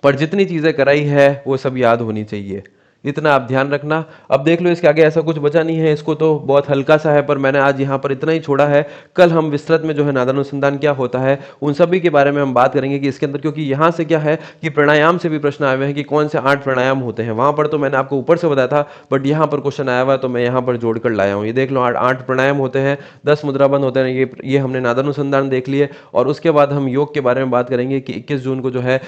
पर जितनी चीजें कराई है वो सब याद होनी चाहिए, इतना आप ध्यान रखना। अब देख लो, इसके आगे ऐसा कुछ बचा नहीं है, इसको तो बहुत हल्का सा है, पर मैंने आज यहाँ पर इतना ही छोड़ा है। कल हम विस्तृत में जो है नादानुसंधान क्या होता है उन सभी के बारे में हम बात करेंगे कि इसके अंदर, क्योंकि यहाँ से क्या है कि प्राणायाम से भी प्रश्न आए हुए हैं कि कौन से 8 प्राणायाम होते हैं। वहां पर तो मैंने आपको ऊपर से बताया था, बट यहाँ पर क्वेश्चन आया हुआ है, तो मैं यहाँ पर जोड़कर लाया हूँ। ये देख लो, 8 प्राणायाम होते हैं, 10 मुद्राबंद होते हैं। ये हमने नादानुसंधान देख लिए, और उसके बाद हम योग के बारे में बात करेंगे कि 21 जून को जो है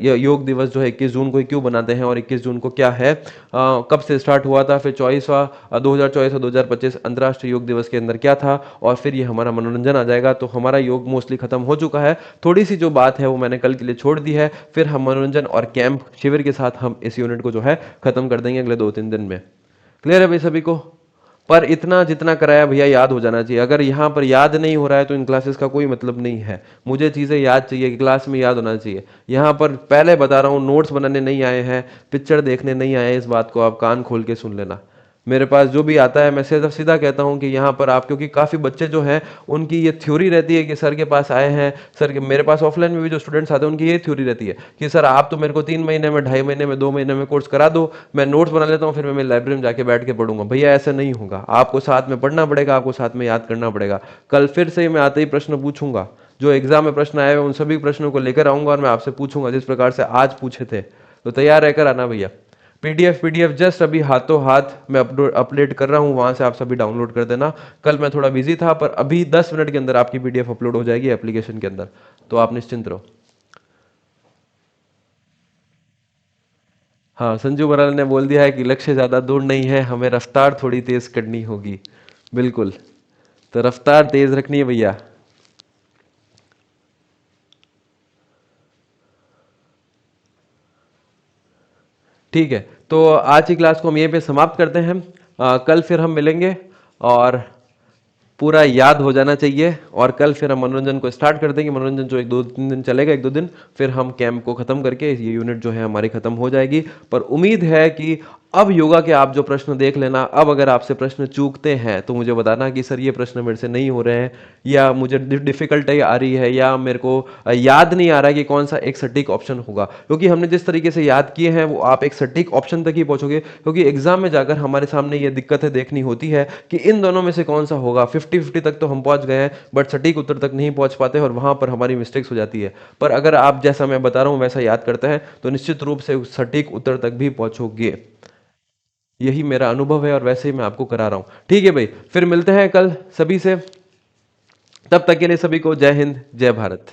ये योग दिवस जो है 21 जून को ही क्यों बनाते हैं, और 21 जून को क्या है, कब से स्टार्ट हुआ था, फिर 2024 और 2025 अंतर्राष्ट्रीय योग दिवस के अंदर क्या था, और फिर ये हमारा मनोरंजन आ जाएगा। तो हमारा योग मोस्टली खत्म हो चुका है, थोड़ी सी जो बात है वो मैंने कल के लिए छोड़ दी है। फिर हम मनोरंजन और कैंप शिविर के साथ हम इस यूनिट को जो है खत्म कर देंगे अगले 2-3 दिन में। क्लियर है भाई सभी को? पर इतना जितना कराया भैया याद हो जाना चाहिए। अगर यहाँ पर याद नहीं हो रहा है तो इन क्लासेस का कोई मतलब नहीं है। मुझे चीज़ें याद चाहिए कि क्लास में याद होना चाहिए। यहाँ पर पहले बता रहा हूँ, नोट्स बनाने नहीं आए हैं, पिक्चर देखने नहीं आए हैं, इस बात को आप कान खोल के सुन लेना। मेरे पास जो भी आता है मैं सीधा सीधा कहता हूँ कि यहाँ पर आप, क्योंकि काफ़ी बच्चे जो हैं उनकी ये थ्योरी रहती है कि सर के पास आए हैं, सर के मेरे पास ऑफलाइन में भी जो स्टूडेंट्स आते हैं उनकी ये थ्योरी रहती है कि सर आप तो मेरे को 3 महीने में, 2.5 महीने में, 2 महीने में कोर्स करा दो, मैं नोट्स बना लेता हूँ, फिर मैं मेरी लाइब्रेरी में जाके बैठ के पढ़ूंगा। भैया ऐसा नहीं होगा, आपको साथ में पढ़ना पड़ेगा, आपको साथ में याद करना पड़ेगा। कल फिर से मैं आते ही प्रश्न पूछूंगा, जो एग्जाम में प्रश्न आए हुए उन सभी प्रश्नों को लेकर आऊंगा, और मैं आपसे पूछूंगा जिस प्रकार से आज पूछे थे। तो तैयार रहकर आना भैया। पीडीएफ जस्ट अभी हाथों हाथ मैं अपडेट कर रहा हूँ, वहां से आप सभी डाउनलोड कर देना। कल मैं थोड़ा बिजी था, पर अभी 10 मिनट के अंदर आपकी पीडीएफ अपलोड हो जाएगी एप्लीकेशन के अंदर, तो आप निश्चिंत रहो। हाँ, संजू बराल ने बोल दिया है कि लक्ष्य ज्यादा दूर नहीं है, हमें रफ्तार थोड़ी तेज करनी होगी। बिल्कुल, तो रफ्तार तेज रखनी है भैया। ठीक है, तो आज की क्लास को हम यहीं पे समाप्त करते हैं। कल फिर हम मिलेंगे, और पूरा याद हो जाना चाहिए। और कल फिर हम मनोरंजन को स्टार्ट कर देंगे। मनोरंजन जो 1-2-3 दिन चलेगा, 1-2 दिन, फिर हम कैंप को खत्म करके ये यूनिट जो है हमारी खत्म हो जाएगी। पर उम्मीद है कि अब योगा के आप जो प्रश्न देख लेना, अब अगर आपसे प्रश्न चूकते हैं तो मुझे बताना कि सर ये प्रश्न मेरे से नहीं हो रहे हैं, या मुझे डिफिकल्टी आ रही है, या मेरे को याद नहीं आ रहा है कि कौन सा एक सटीक ऑप्शन होगा। क्योंकि हमने जिस तरीके से याद किए हैं वो आप एक सटीक ऑप्शन तक ही पहुंचोगे, क्योंकि एग्जाम में जाकर हमारे सामने ये दिक्कतें देखनी होती है कि इन दोनों में से कौन सा होगा। 50-50 तक तो हम पहुंच गए हैं, बट सटीक उत्तर तक नहीं पहुंच पाते, और वहां पर हमारी मिस्टेक्स हो जाती है। पर अगर आप जैसा मैं बता रहा हूं वैसा याद करते हैं तो निश्चित रूप से उस सटीक उत्तर तक भी पहुंचोगे। यही मेरा अनुभव है, और वैसे ही मैं आपको करा रहा हूं। ठीक है भाई, फिर मिलते हैं कल सभी से। तब तक के लिए सभी को जय हिंद, जय भारत।